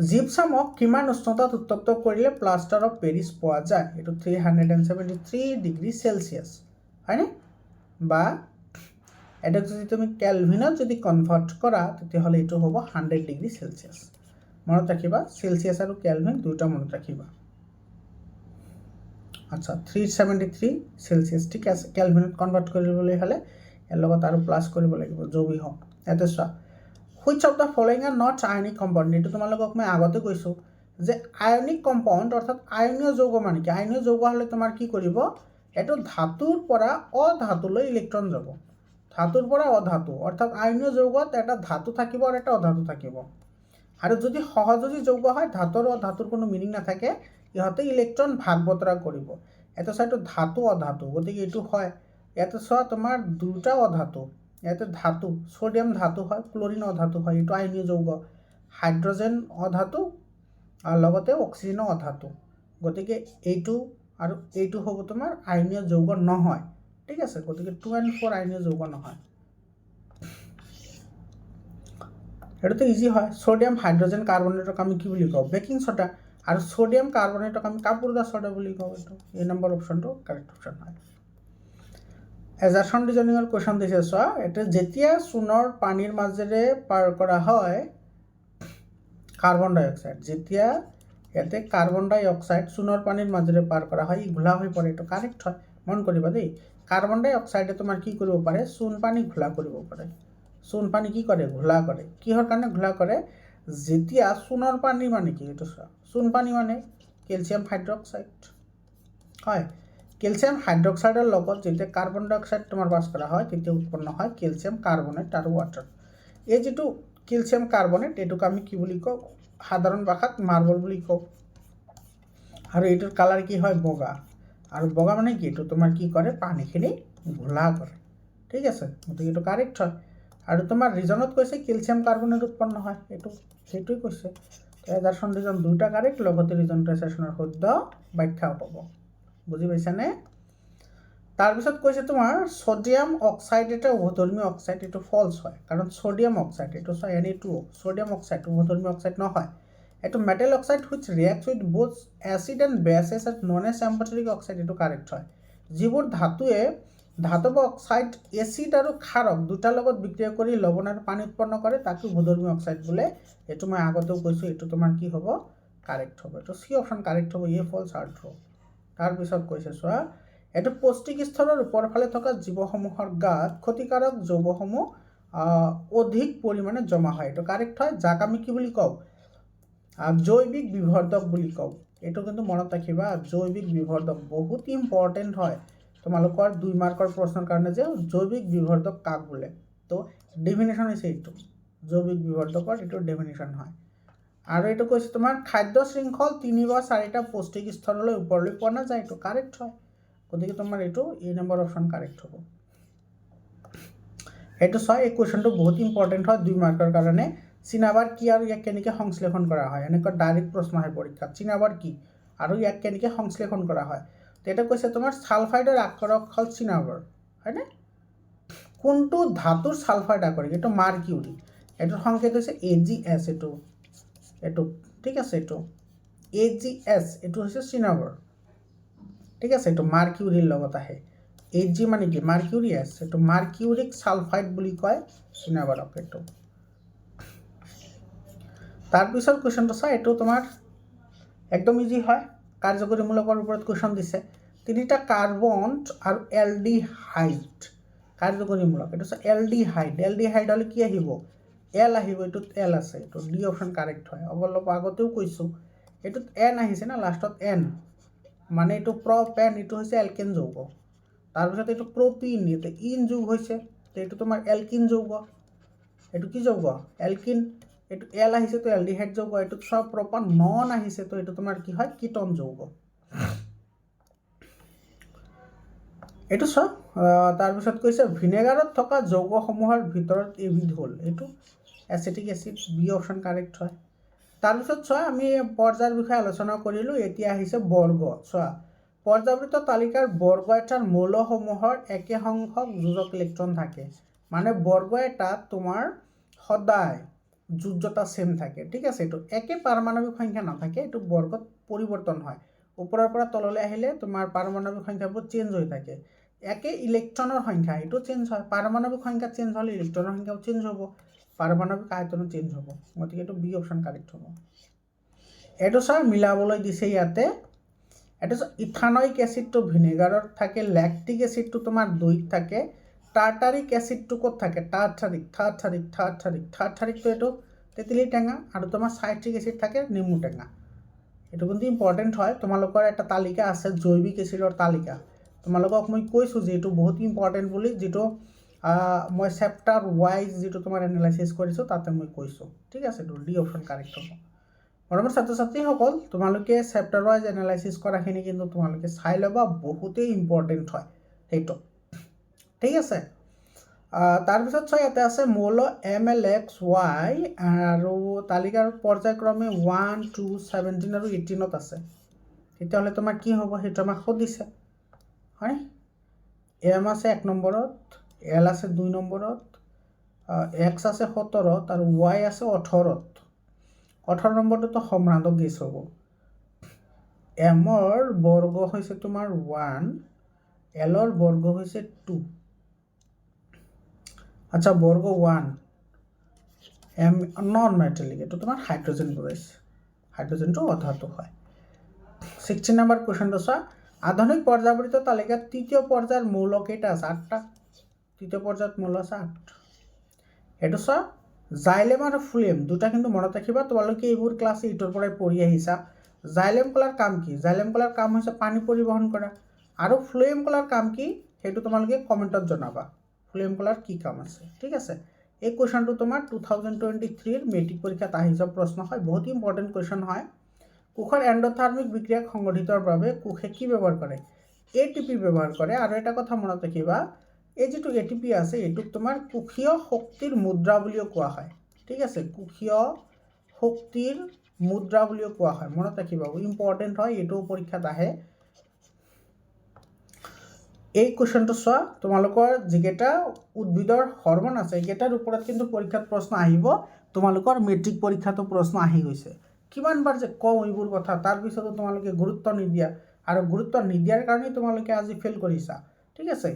জিপছামক কিমান উষ্ণতাত উত্তপ্ত কৰিলে প্লাষ্টাৰ অফ পেৰিছ পোৱা যায়? এইটো 373 ডিগ্ৰী চেলচিয়াছ, হয়নে? বা এটাক যদি তুমি কেলভিনত যদি কনভাৰ্ট কৰা তেতিয়াহ'লে এইটো হ'ব 100 ডিগ্ৰী চেলচিয়াছ। মনত ৰাখিবা, চেলচিয়াছ আৰু কেলভিন দুটা মনত ৰাখিবা। আচ্ছা, 373 চেলচিয়াছ, ঠিক আছে। কেলভিনত কনভাৰ্ট কৰিবলৈ হ'লে ইয়াৰ লগত আৰু প্লাছ কৰিব লাগিব, জবি হওক। ইয়াতে চোৱা, which of the following are not ionic compound. এইটো তোমালোকক মই আগতে কৈছোঁ যে আয়নিক কম্পাউণ্ড অৰ্থাৎ আয়নীয় যৌগ মানে কি? আয়নীয় যৌগ হ'লে তোমাৰ কি কৰিব, এইটো ধাতুৰ পৰা অধাতুলৈ ইলেক্ট্ৰন যাব। ধাতুৰ পৰা অধাতু অৰ্থাৎ আয়নীয় যৌগত এটা ধাতু থাকিব আৰু এটা অধাতু থাকিব। আৰু যদি সহযোগী যৌগ হয়, ধাতুৰ অধাতুৰ কোনো মিনিং নাথাকে, ইহঁতে ইলেক্ট্ৰন ভাগ বতৰা কৰিব। এটা চাইটো ধাতু অধাতু, গতিকে এইটো হয়। ইয়াতে চোৱা, তোমাৰ দুটা অধাতু, ইয়াতে ধাতু, সোডিয়াম ধাতু হয়, ক্লৰিন অধাতু হয়, এইটো আয়নীয় যৌগ। হাইড্ৰজেন অধাতু আৰু লগতে অক্সিজেনো অধাতু, গতিকে এইটো আৰু এইটো হ'ব তোমাৰ আয়নীয় যৌগ নহয়, ঠিক আছে। গতিকে 2 and 4 আয়নীয় যৌগ নহয়। এইটোতো ইজি হয়। সোডিয়াম হাইড্ৰজেন কাৰ্বনেটক আমি কি বুলি কওঁ? Baking soda. আৰু সোডিয়াম কাৰ্বনেটক আমি কাপুৰদা ছ'ডা বুলি কওঁ। এইটো এই নম্বৰ অপশ্যনটো কাৰেক্ট অপশ্যন হয়। এজাৰচন ৰিজনিঙৰ কুৱেশ্যন দিছে, চোৱা, এইটো যেতিয়া চূণৰ পানীৰ মাজেৰে পাৰ কৰা হয় কাৰ্বন ডাই অক্সাইড, যেতিয়া ইয়াতে কাৰ্বন ডাই অক্সাইড চূণৰ পানীৰ মাজেৰে পাৰ কৰা হয়, ই ঘোলা হৈ পৰে। এইটো কাৰেক্ট হয়, মন কৰিবা দেই। কাৰ্বন ডাই অক্সাইডে তোমাৰ কি কৰিব পাৰে? চূণ পানী ঘোলা কৰিব পাৰে। চূণ পানী কি কৰে? ঘোলা কৰে। কিহৰ কাৰণে ঘোলা কৰে? যেতিয়া চূণৰ পানী মানে কি? এইটো চোৱা, চূণ পানী মানে কেলছিয়াম হাইড্ৰক্সাইড, হয়। কেলছিয়াম হাইড্ৰক্সাইডৰ লগত যেতিয়া কাৰ্বন ডাই অক্সাইড তোমাৰ পাছ কৰা হয়, তেতিয়া উৎপন্ন হয় কেলছিয়াম কাৰ্বনেট আৰু ৱাটাৰ। এই যিটো কেলছিয়াম কাৰ্বনেট, এইটোক আমি কি বুলি কওঁ? সাধাৰণ ভাষাত মাৰ্বল বুলি কওঁ। আৰু এইটোৰ কালাৰ কি হয়? বগা। আৰু বগা মানে কি? এইটো তোমাৰ কি কৰে? পানীখিনি ঘোলা কৰে, ঠিক আছে। গতিকে এইটো কাৰেক্ট হয়। আৰু তোমাৰ ৰিজনত কৈছে কেলছিয়াম কাৰ্বনেট উৎপন্ন হয়, এইটো সেইটোৱে কৈছে। এজাৰচন ৰিজন দুটা কাৰেক্ট, লগতে ৰিজন ট্ৰেচেশ্যনৰ শুদ্ধ ব্যাখ্যাও হ'ব। বুজি পাইছানে? তাৰপিছত কৈছে তোমাৰ ছডিয়াম অক্সাইড এটা উভধৰ্মী অক্সাইড, এইটো ফলছ হয়। কাৰণ ছডিয়াম অক্সাইড, এইটো চোৱা, Na2, ছডিয়াম অক্সাইড উভধৰ্মী অক্সাইড নহয়। এইটো metal oxide which reacts with both acid and bases at known as amphoteric oxide, এইটো কাৰেক্ট হয়। যিবোৰ ধাতুৱে ধাতৱ অক্সাইড এচিড আৰু ক্ষাৰক দুটাৰ লগত বিক্ৰিয়া কৰি লৱণ আৰু পানী উৎপন্ন কৰে, তাকে উভধৰ্মী অক্সাইড বোলে। এইটো মই আগতেও কৈছোঁ, এইটো তোমাৰ কি হ'ব? কাৰেক্ট হ'ব। এইটো চি অপশ্যন কাৰেক্ট হ'ব, ইয়ে ফলছ আৰু ট্ৰু। তাৰপিছত কৈছে, চোৱা, এইটো পৌষ্টিক স্তৰৰ ওপৰ ফালে থকা জীৱসমূহৰ গাত ক্ষতিকাৰক যৌগসমূহ অধিক পৰিমাণে জমা হয়, এইটো কাৰেক্ট হয়। যাক আমি কি বুলি কওঁ? জৈৱিক বিভৰ্ধক বুলি কওঁ। এইটো কিন্তু মনত ৰাখিবা, জৈৱিক বিভৰ্ধক বহুত ইম্পৰ্টেণ্ট হয় তোমালোকৰ 2 মাৰ্কৰ প্ৰশ্নৰ কাৰণে, যে জৈৱিক বিভৰ্ধক কাক বোলে। তো ডেফিনেশ্যন হৈছে এইটো, জৈৱিক বিভৰ্ধকৰ এইটো ডেফিনেশ্যন হয়। আৰু এইটো কৈছে তোমাৰ খাদ্য শৃংখল 3 বা 4টা পৌষ্টিক স্তৰলৈ ওপৰলৈ পোৱা নাযায়, এইটো কাৰেক্ট হয়। গতিকে তোমাৰ এইটো এই নম্বৰ অপশ্যন কাৰেক্ট হ'ব। এইটো চোৱা, এই কুৱেশ্যনটো বহুত ইম্পৰ্টেণ্ট হয় 2 মাৰ্কৰ কাৰণে। চিনাবাৰ কি আৰু ইয়াক কেনেকৈ সংশ্লেষণ কৰা হয়? এনেকুৱা ডাইৰেক্ট প্ৰশ্ন আহে পৰীক্ষাত, চিনাবাৰ কি আৰু ইয়াক কেনেকৈ সংশ্লেষণ কৰা হয়? তো এটা কৈছে তোমাৰ ছালফাইডৰ আকাৰক হ'ল চিনাবাৰ, হয়নে? কোনটো ধাতুৰ ছালফাইড আকৰিক? এইটো মাৰ্কিউৰি। এইটোৰ সংকেত হৈছে AgS, এইটো ঠিক আছে। এইটো AgS, এইটো হৈছে চিনাবাৰ, ঠিক আছে। এইটো মাৰ্কিউৰিৰ লগত আহে। Ag মানে কি? মাৰ্কিউৰি এছ, এইটো মাৰ্কিউৰিক ছালফাইড বুলি কয় চিনাবাৰক। এইটো তাৰপিছত কুৱেশ্যনটো চোৱা, এইটো তোমাৰ একদম ইজি হয়, কাৰ্যকৰীমূলকৰ ওপৰত কুৱেশ্যন দিছে। 3টা কাৰ্বন আৰু এলডিহাইড কাৰ্যকৰীমূলক। এইটো চোৱা, এলডিহাইড হ'লে কি আহিব? এল আহিব, এইটোত এল আছে, এইটো ডি অপশ্যন কাৰেক্ট হয়। অলপ আগতেও কৈছোঁ, এইটোত এন আহিছে না, লাষ্টত এন, মানে এইটো প্ৰপেন, এইটো হৈছে এলকেন যৌগ। তাৰপিছত এইটো প্ৰপিন, এইটো ইন যুগ হৈছে, এইটো তোমাৰ এলকিন যৌগ। এইটো কি যৌগ? এলকিন। এইটো এল আহিছে, তো এলডিহাইড যৌগ। এইটোত চব প্ৰপান নন আহিছে, তো এইটো তোমাৰ কি হয়? কিটন যৌগ। এইটো চোৱা তাৰপিছত কৈছে ভিনেগাৰত থকা যৌগসমূহৰ ভিতৰত এবিধ হ'ল এইটো acetic acid B option correct হয়। তাৰপিছত চোৱা আমি পৰ্যায়ৰ বিষয়ে আলোচনা কৰিলোঁ। এতিয়া আহিছে বৰ্গ। চোৱা পৰ্যাবৃত্ত তালিকাৰ বৰ্গ এটাৰ মৌলসমূহৰ একে সংখ্যক যোজক ইলেক্ট্ৰন থাকে, মানে বৰ্গ এটাত তোমাৰ সদায় যোজ্যতা সেম থাকে। ঠিক আছে, এইটো একে পাৰমাণৱিক সংখ্যা নাথাকে, এইটো বৰ্গত পৰিৱৰ্তন হয়। ওপৰৰ পৰা তললৈ আহিলে তোমাৰ পাৰমাণৱিক সংখ্যাবোৰ চেঞ্জ হৈ থাকে। একে ইলেক্ট্ৰনৰ সংখ্যা এইটো চেঞ্জ হয়, পাৰমাণৱিক সংখ্যা চেঞ্জ হ'লে ইলেক্ট্ৰনৰ সংখ্যাও চেঞ্জ হ'ব, পাৰমাণৱিক আয়তনো চেঞ্জ হ'ব। গতিকে এইটো বি অপশ্যন কাৰেক্ট হ'ব। এইটো চোৱা মিলাবলৈ দিছে ইয়াতে। এইটো ইথানয়িক এচিডটো ভিনেগাৰত থাকে, লেক্টিক এচিডটো তোমাৰ দৈত থাকে, টাৰ্টাৰিক এচিডটো ক'ত থাকে থাৰ্ডথাৰিকটো এইটো তেঁতেলী টেঙা, আৰু তোমাৰ চাইট্ৰিক এচিড থাকে নেমু টেঙা। এইটো কিন্তু ইম্পৰ্টেণ্ট হয়। তোমালোকৰ এটা তালিকা আছে জৈৱিক এচিডৰ তালিকা, তোমালোকক মই কৈছোঁ যে এইটো বহুত ইম্পৰ্টেণ্ট বুলি, যিটো মই চেপ্টাৰ ৱাইজ যিটো তোমাৰ এনালাইচিছ কৰিছোঁ তাতে মই কৈছোঁ। ঠিক আছে, এইটো ডি অপশ্যন কাৰেক্ট হ'ব। মৰমৰ ছাত্ৰ ছাত্ৰীসকল, তোমালোকে চেপ্টাৰ ৱাইজ এনালাইচিছ কৰাখিনি কিন্তু তোমালোকে চাই ল'বা, বহুতেই ইম্পৰ্টেণ্ট হয় সেইটো। ঠিক আছে, তাৰপিছত চোৱা ইয়াতে আছে মৌল MLXY আৰু তালিকাৰ পৰ্যায়ক্ৰমে 1, 2, 17 আৰু 18 আছে। তেতিয়াহ'লে তোমাৰ কি হ'ব সেইটো আমাক সুধিছে, হয়। M আছে 1 নম্বৰত, L আছে 2 নম্বৰত, X আছে 17ত আৰু Y আছে 18ত। 18 নম্বৰটোতো সম্ৰান্ত গেছ হ'ব। এমৰ বৰ্গ হৈছে তোমাৰ 1, এলৰ বৰ্গ হৈছে 2। আচ্ছা, বৰ্গ 1 এম নন মেটেলিক, এইটো তোমাৰ হাইড্ৰজেন বুজাইছে, হাইড্ৰজেনটো অধাতু হয়। 16 নম্বৰ কুৱেশ্যনটো চোৱা, আধুনিক পৰ্যাবৃত্ত তালিকাত তৃতীয় পৰ্যায়ৰ মৌল কেইটা আছে? 8টা। তৃতীয় পৰ্যায়ত মৌল আছে 8। এইটো চোৱা জাইলেম আৰু ফ্লুয়েম দুটা কিন্তু মনত ৰাখিবা, তোমালোকে এইবোৰ ক্লাছ 8ৰ পৰাই পঢ়ি আহিছা। জাইলেম কলাৰ কাম কি? জাইলেম কলাৰ কাম হৈছে পানী পৰিবহণ কৰা। আৰু ফ্লুয়েম কলাৰ কাম কি সেইটো তোমালোকে কমেণ্টত জনাবা, ফ্লুয়েম কলাৰ কি কাম আছে। ঠিক আছে, এই কুৱেশ্যনটো তোমাৰ 2023 মেট্ৰিক পৰীক্ষাত আহি যোৱা প্ৰশ্ন হয়, বহুত ইম্পৰ্টেণ্ট কুৱেশ্যন হয়। কোষৰ এণ্ডোথাৰ্মিক বিক্ৰিয়াক সংগঠিতৰ বাবে কোষে কি ব্যৱহাৰ কৰে? ATP ব্যৱহাৰ কৰে। আৰু এটা কথা মনত ৰাখিবা, এই যিটো ATP আছে এইটোক তোমাৰ কোষীয় শক্তিৰ মুদ্ৰা বুলিও কোৱা হয়। ঠিক আছে, কোষীয় শক্তিৰ মুদ্ৰা বুলিও কোৱা হয়, মনত ৰাখিবা, ইম্পৰ্টেণ্ট হয়, এইটো পৰীক্ষাত আহে। এই কুৱেশ্যনটো চোৱা, তোমালোকৰ যিকেইটা উদ্ভিদৰ হৰমন আছে এইকেইটাৰ ওপৰত কিন্তু পৰীক্ষাত প্ৰশ্ন আহিব। তোমালোকৰ মেট্ৰিক পৰীক্ষাতো প্ৰশ্ন আহি গৈছে। কিমানবাৰ যে কওঁ এইবোৰ কথা, তাৰপিছতো তোমালোকে গুৰুত্ব নিদিয়া, আৰু গুৰুত্ব নিদিয়াৰ কাৰণেই তোমালোকে আজি ফেইল কৰিছা। ঠিক আছে,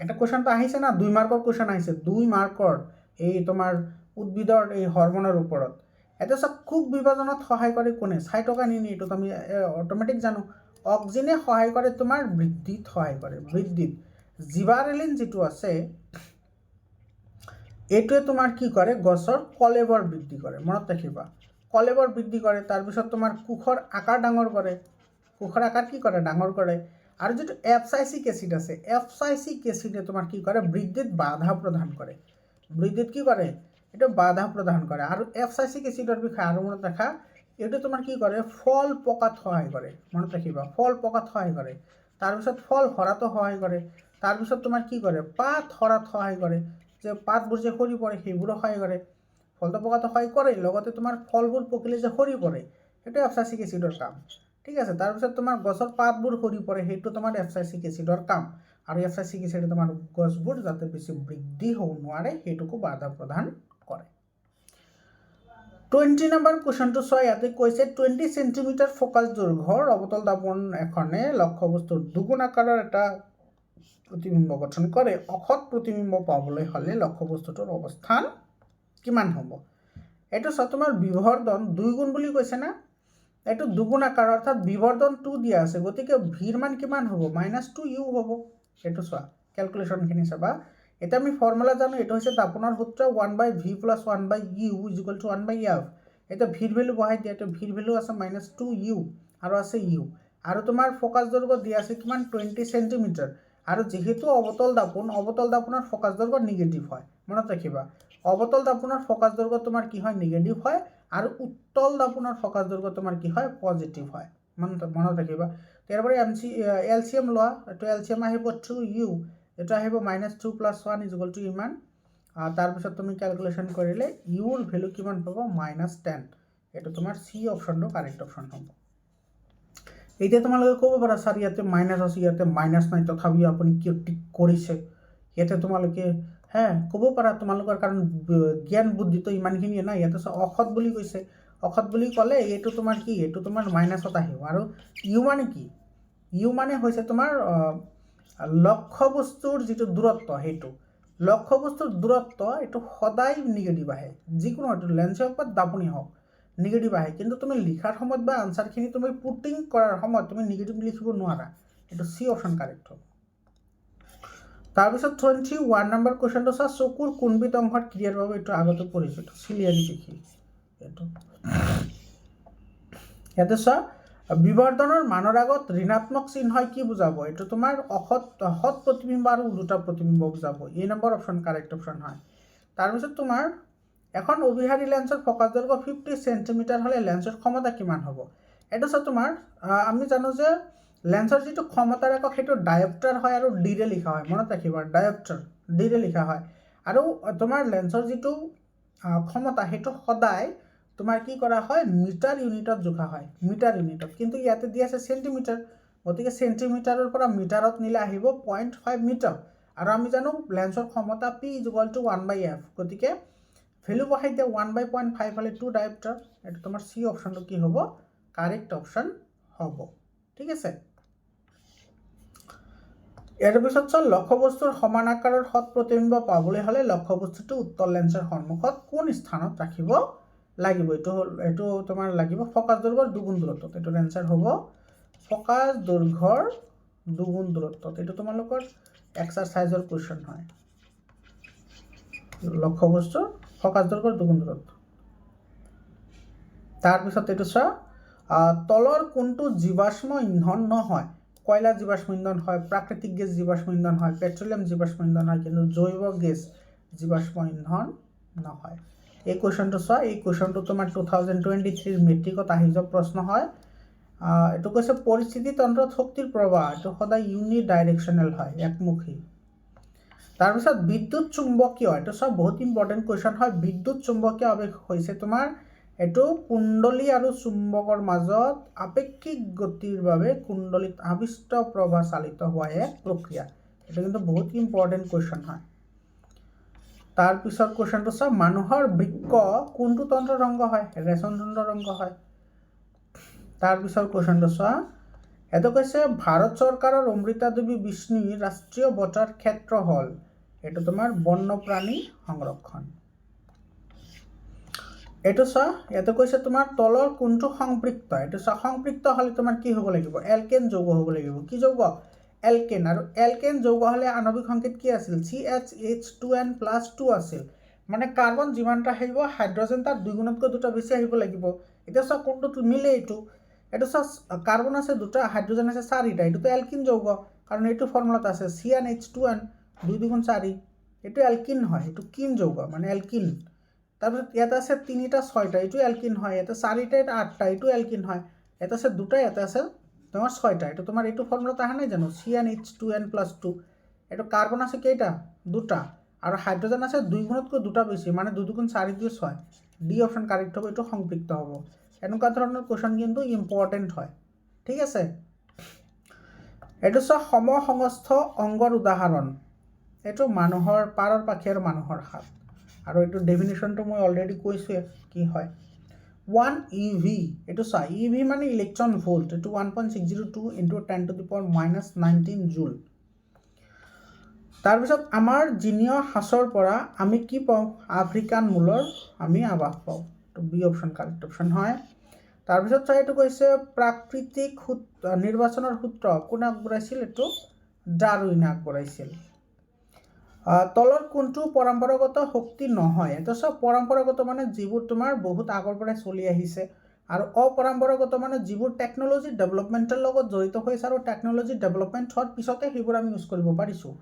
এটা কুৱেশ্যনটো আহিছে না, 2 মাৰ্কৰ কুৱেশ্যন আহিছে, 2 মাৰ্কৰ এই তোমাৰ উদ্ভিদৰ এই হৰমনৰ ওপৰত। এতিয়া চব কোষ বিভাজনত সহায় কৰে কোনে? চাইটকাইনিন, এইটোত আমি অট'মেটিক জানো। অক্সিনে সহায় কৰে তোমাৰ বৃদ্ধিত সহায় কৰে, বৃদ্ধিত। জিবাৰেলিন যিটো আছে এইটোৱে তোমাৰ কি কৰে? গছৰ কলেবৰ বৃদ্ধি কৰে, মনত ৰাখিবা, কলেবৰ বৃদ্ধি কৰে। তাৰপিছত তোমাৰ কোষৰ আকাৰ ডাঙৰ কৰে, কোষৰ আকাৰ কি কৰে? ডাঙৰ কৰে। আৰু যিটো এপচাইচিক এচিড আছে, এপচাইচিক এচিডে তোমাৰ কি কৰে? বৃদ্ধিত বাধা প্ৰদান কৰে। বৃদ্ধিত কি কৰে? এইটো বাধা প্ৰদান কৰে। আৰু এপচাইচিক এচিডৰ বিষয়ে আৰু মনত ৰাখা, এইটো তোমাৰ কি কৰে? ফল পকাত সহায় কৰে, মনত ৰাখিবা, ফল পকাত সহায় কৰে। তাৰপিছত ফল সৰাতো সহায় কৰে। তাৰপিছত তোমাৰ কি কৰে? পাত সৰাত সহায় কৰে, যে পাতবোৰ যে সৰি পৰে সেইবোৰো সহায় কৰে। ফলটো পকাতো সহায় কৰে, লগতে তোমাৰ ফলবোৰ পকিলে যে সৰি পৰে সেইটো এপচাইচিক এচিডৰ কাম। ঠিক আছে, তাৰপিছত তোমাৰ গছৰ পাতবোৰ সৰি পৰে, সেইটো তোমাৰ এপচাইচিক এচিডৰ কাম। আৰু এপচাইচিক এচিডে তোমাৰ গছবোৰ যাতে বেছি বৃদ্ধি হ'ব নোৱাৰে সেইটোকো বাধা প্ৰদান কৰে। 20 নম্বৰ কুৱেশ্যনটো চোৱা, ইয়াতে কৈছে 20 চেণ্টিমিটাৰ ফ'কাছ দৈৰ্ঘ্যৰ অৱতল দাপোন এখনে লক্ষ্যবস্তুৰ দুগুণ আকাৰৰ এটা প্ৰতিবিম্ব গঠন কৰে। অসৎ প্ৰতিবিম্ব পাবলৈ হ'লে লক্ষ্যবস্তুটোৰ অৱস্থান কিমান হ'ব? এইটো চোৱা, তোমাৰ বিবৰ্ধন 2 গুণ বুলি কৈছে না, এইটো দুগুণ আকাৰ, অৰ্থাৎ বিবৰ্ধন 2 দিয়া আছে, গতিকে ভিৰ মান কিমান হ'ব? -2u হ'ব। এইটো চোৱা, কেলকুলেশ্যনখিনি চাবা। এতিয়া আমি ফৰ্মুলা জানো, এইটো হৈছে দাপোনৰ সূত্ৰ 1/v + 1/u = 1/f। এতিয়া ভিৰ ভেলু বহাই দিয়া, এইটো ভিৰ ভেলু আছে -2u আৰু আছে u। আৰু তোমাৰ ফ'কাছ দৈৰ্ঘ্য দিয়া আছে কিমান? 20 চেণ্টিমিটাৰ। আৰু যিহেতু অৱতল দাপোনৰ ফ'কাছ দৈৰ্ঘ্য নিগেটিভ হয়, মনত ৰাখিবা, অৱতল দাপোনৰ ফ'কাছ দৈৰ্ঘ্য তোমাৰ কি হয়? নিগেটিভ হয়। আৰু উত্তল দাপোনৰ ফ'কাছ দৈৰ্ঘ্য তোমাৰ কি হয়? পজিটিভ হয়। মনত ৰাখিবা। ইয়াৰ এলচিএম লোৱা, এইটো এলচিএম আহিব 2u, এইটো আহিব -2 + 1 = ইমান। তাৰপিছত তুমি কেলকুলেশ্যন কৰিলে ইউৰ ভেলু কিমান পাব, -10। এইটো তোমাৰ চি অপশ্যনটো কাৰেক্ট অপশ্যন হ'ব। এতিয়া তোমালোকে ক'ব পাৰা ছাৰ ইয়াতে মাইনাছ আছে, ইয়াতে মাইনাছ নাই, তথাপিও আপুনি কিয় টিক কৰিছে? ইয়াতে তোমালোকে ক'ব পাৰা, তোমালোকৰ কাৰণ জ্ঞান বুদ্ধিটো ইমানখিনিয়ে নাই। ইয়াতে অসৎ বুলি কৈছে, অসৎ বুলি ক'লে এইটো তোমাৰ কি, এইটো তোমাৰ মাইনাছত আহিব। আৰু ইউ মানে কি, ইউ মানে হৈছে তোমাৰ লক্ষ্য বস্তুৰ যিটো দূৰত্ব, সেইটো লক্ষ্য বস্তুৰ দূৰত্ব এইটো সদায় নিগেটিভ আহে, যিকোনো এইটো লেন্সে হওক বা দাপনি হওক নিগেটিভ আহে। কিন্তু তুমি লিখাৰ সময়ত বা আনচাৰখিনি তুমি পুটিং কৰাৰ সময়ত তুমি নিগেটিভ লিখিব নোৱাৰা। এইটো চি অপশ্যন কাৰেক্ট হ'ব। তাৰপিছত 21 নম্বৰ কুৱেশ্যনটো চোৱা, চকুৰ কোনবিধ অংশত ক্লিয়াৰ পাব, এইটো আগতে পঢ়িছোঁ, এইটো চিলিয়াৰী দেখি এইটো। ইয়াতে চোৱা, বিবৰ্ধনৰ মানৰ আগত ঋণাত্মক চিহ্নই কি বুজাব, এইটো তোমাৰ সৎ প্ৰতিবিম্ব আৰু ওলোটা প্ৰতিবিম্ব বুজাব। এই নম্বৰ অপশ্যন কাৰেক্ট অপশ্যন হয়। তাৰপিছত তোমাৰ এখন অভিহাৰী লেন্সৰ ফকাছ দৈৰ্ঘ্য 50 চেণ্টিমিটাৰ হ'লে লেন্সৰ ক্ষমতা কিমান হ'ব? এইটো চোৱা, তোমাৰ আমি জানো যে লেন্সৰ যিটো ক্ষমতাৰ একক সেইটো ডায়প্টাৰ হয় আৰু ডিৰে লিখা হয়। মনত ৰাখিবা, ডায়প্টাৰ ডিৰে লিখা হয়। আৰু তোমাৰ লেন্সৰ যিটো ক্ষমতা সেইটো সদায় তোমাৰ কি কৰা হয়, মিটাৰ ইউনিটত জোখা হয়, মিটাৰ ইউনিটত। কিন্তু ইয়াতে দি আছে চেণ্টিমিটাৰ, গতিকে চেণ্টিমিটাৰৰ পৰা মিটাৰত নিলে আহিব 0.5 মিটাৰ। আৰু আমি জানো লেন্সৰ ক্ষমতা P = 1/f, গতিকে ভেলু বহাই দিয়া 1/0.5 হ'লে 2 ডায়প্টাৰ। এইটো তোমাৰ চি অপশ্যনটো কি হ'ব, কাৰেক্ট অপশ্যন হ'ব। ঠিক আছে। ইয়াৰ পিছত চোৱা, লক্ষ্যবস্তুৰ সমান আকাৰৰ সৎ প্ৰতিবিম্ব পাবলৈ হ'লে লক্ষ্যবস্তুটো উত্তল লেন্সৰ সন্মুখত কোন স্থানত ৰাখিব লাগিব? এইটো তোমাৰ লাগিব ফকাছ দৈৰ্ঘ্যৰ দুগুণ দূৰত্বত। এইটোৰ এনচাৰ হ'ব ফকাছ দৈৰ্ঘ্যৰ দুগুণ দূৰত্বত। এইটো তোমালোকৰ এক্সাৰচাইজৰ কুৱেশ্যন হয়, লক্ষ্যবস্তুৰ ফকাছ দৈৰ্ঘ্যৰ দুগুণ দূৰত্ব। তাৰপিছত এইটো চোৱা, তলৰ কোনটো জীৱাশ্ম ইন্ধন নহয়? কয়লা জীৱাশ্ম ইন্ধন হয়, প্ৰাকৃতিক গেছ জীৱাশ্ম ইন্ধন হয়, পেট্ৰলিয়াম জীৱাশ্ম ইন্ধন হয়, কিন্তু জৈৱ গেছ জীৱাশ্ম ইন্ধন নহয়। এই কুৱেশ্যনটো চোৱা, এই কুৱেশ্যনটো তোমাৰ 2023 মেট্ৰিকত আহি যোৱা প্ৰশ্ন হয়। এইটো কৈছে পৰিস্থিতিতন্ত্ৰত শক্তিৰ প্ৰবাহ এইটো সদায় ইউনিডাইৰেকশ্যনেল হয়, একমুখী। তাৰপিছত বিদ্যুৎ চুম্বকীয়, এইটো চোৱা বহুত ইম্পৰ্টেণ্ট কুৱেশ্যন হয়। বিদ্যুৎ চুম্বকীয় আৱেশ হৈছে তোমাৰ এইটো কুণ্ডলী আৰু চুম্বকৰ মাজত আপেক্ষিক গতিৰ বাবে কুণ্ডলীত আবিষ্ট প্ৰবাহ চালিত হোৱা এক প্ৰক্ৰিয়া। এইটো কিন্তু বহুত ইম্পৰ্টেণ্ট কুৱেশ্যন হয়। তাৰপিছত কুৱেশ্যনটো চোৱা, মানুহৰ বৃক্ক কোনটো তন্ত্ৰৰ অংগ হয়? ৰেচন তন্ত্ৰৰ অংগ হয়। তাৰপিছত কুৱেশ্যনটো চোৱা, এইটো কৈছে ভাৰত চৰকাৰৰ অমৃতা দেৱী বিষ্ণু ৰাষ্ট্ৰীয় বঁটাৰ ক্ষেত্ৰ হ'ল, এইটো তোমাৰ বন্যপ্ৰাণী সংৰক্ষণ। এইটো চোৱা, এইটো কৈছে তোমাৰ তলৰ কোনটো সংপৃক্ত? এইটো চোৱা, সংপৃক্ত হ'লে তোমাৰ কি হ'ব লাগিব? এলকেন যৌগ হ'ব লাগিব। কি যৌগ? এলকেন। আৰু এলকেন যৌগ হ'লে আণৱিক সংকেত কি আছিল? CH2N+2 আছিল। মানে কাৰ্বন যিমানটা আহিব, হাইড্ৰজেন তাৰ 2 গুণতকৈ 2টা বেছি আহিব লাগিব। এতিয়া চোৱা কোনটো মিলে এইটো চোৱা, কাৰ্বন আছে 2টা, হাইড্ৰজেন আছে 4টা, এইটোতো এলকিন যৌগ, কাৰণ এইটো ফৰ্মুলাত আছে CnH2n 2 × 4। এইটো এলকিন হয়, এইটো কিন যৌগ মানে এলকিন। তাৰপিছত ইয়াতে আছে 3টা 6টা, এইটো এলকিন হয়। ইয়াতে 4টা 8টা, এইটো এলকিন হয়। ইয়াতে আছে 2টা, ইয়াতে আছে তোমাৰ 6টা। এইটো তোমাৰ এইটো ফৰ্মুলাত অহা নাই জানো, CnH2n+2। এইটো কাৰ্বন আছে কেইটা? 2টা, আৰু হাইড্ৰজেন আছে 2 গুণতকৈ 2টা বেছি, মানে 2 × 4 = 6। ডি অপশ্যন কাৰেক্ট হ'ব, এইটো সংপৃক্ত হ'ব। এনেকুৱা ধৰণৰ কুৱেশ্যন কিন্তু ইম্পৰ্টেণ্ট হয়। ঠিক আছে। এইটো চোৱা, সমসংস্থ অংগৰ উদাহৰণ, এইটো মানুহৰ পাৰৰ পাখি আৰু মানুহৰ হাত। আৰু এইটো ডেফিনেশ্যনটো মই অলৰেডি কৈছোঁৱে কি হয়। 1 EV, এইটো চোৱা, EV মানে ইলেক্ট্ৰন ভোল্ট, এইটো 1.602 × 10⁻⁻19 জুল। তাৰপিছত আমাৰ জিনীয় সাঁচৰ পৰা আমি কি পাওঁ? আফ্ৰিকান মূলৰ আমি আৱাস পাওঁ। এইটো বি অপশ্যন কাৰেক্ট অপশ্যন হয়। তাৰপিছত চোৱা, এইটো কৈছে প্ৰাকৃতিক নিৰ্বাচনৰ সূত্ৰ কোনে আগবঢ়াইছিল? এইটো ডাৰউইনে আগবঢ়াইছিল। তলৰ কোনটো পৰম্পৰাগত শক্তি নহয়? এইটো চব পৰম্পৰাগত মানে যিবোৰ তোমাৰ বহুত আগৰ পৰাই চলি আহিছে, আৰু অপৰম্পৰাগত মানে যিবোৰ টেকন'লজি ডেভেলপমেণ্টৰ লগত জড়িত হৈছে আৰু টেকন'লজি ডেভেলপমেণ্ট হোৱাৰ পিছতে সেইবোৰ আমি ইউজ কৰিব পাৰিছোঁ।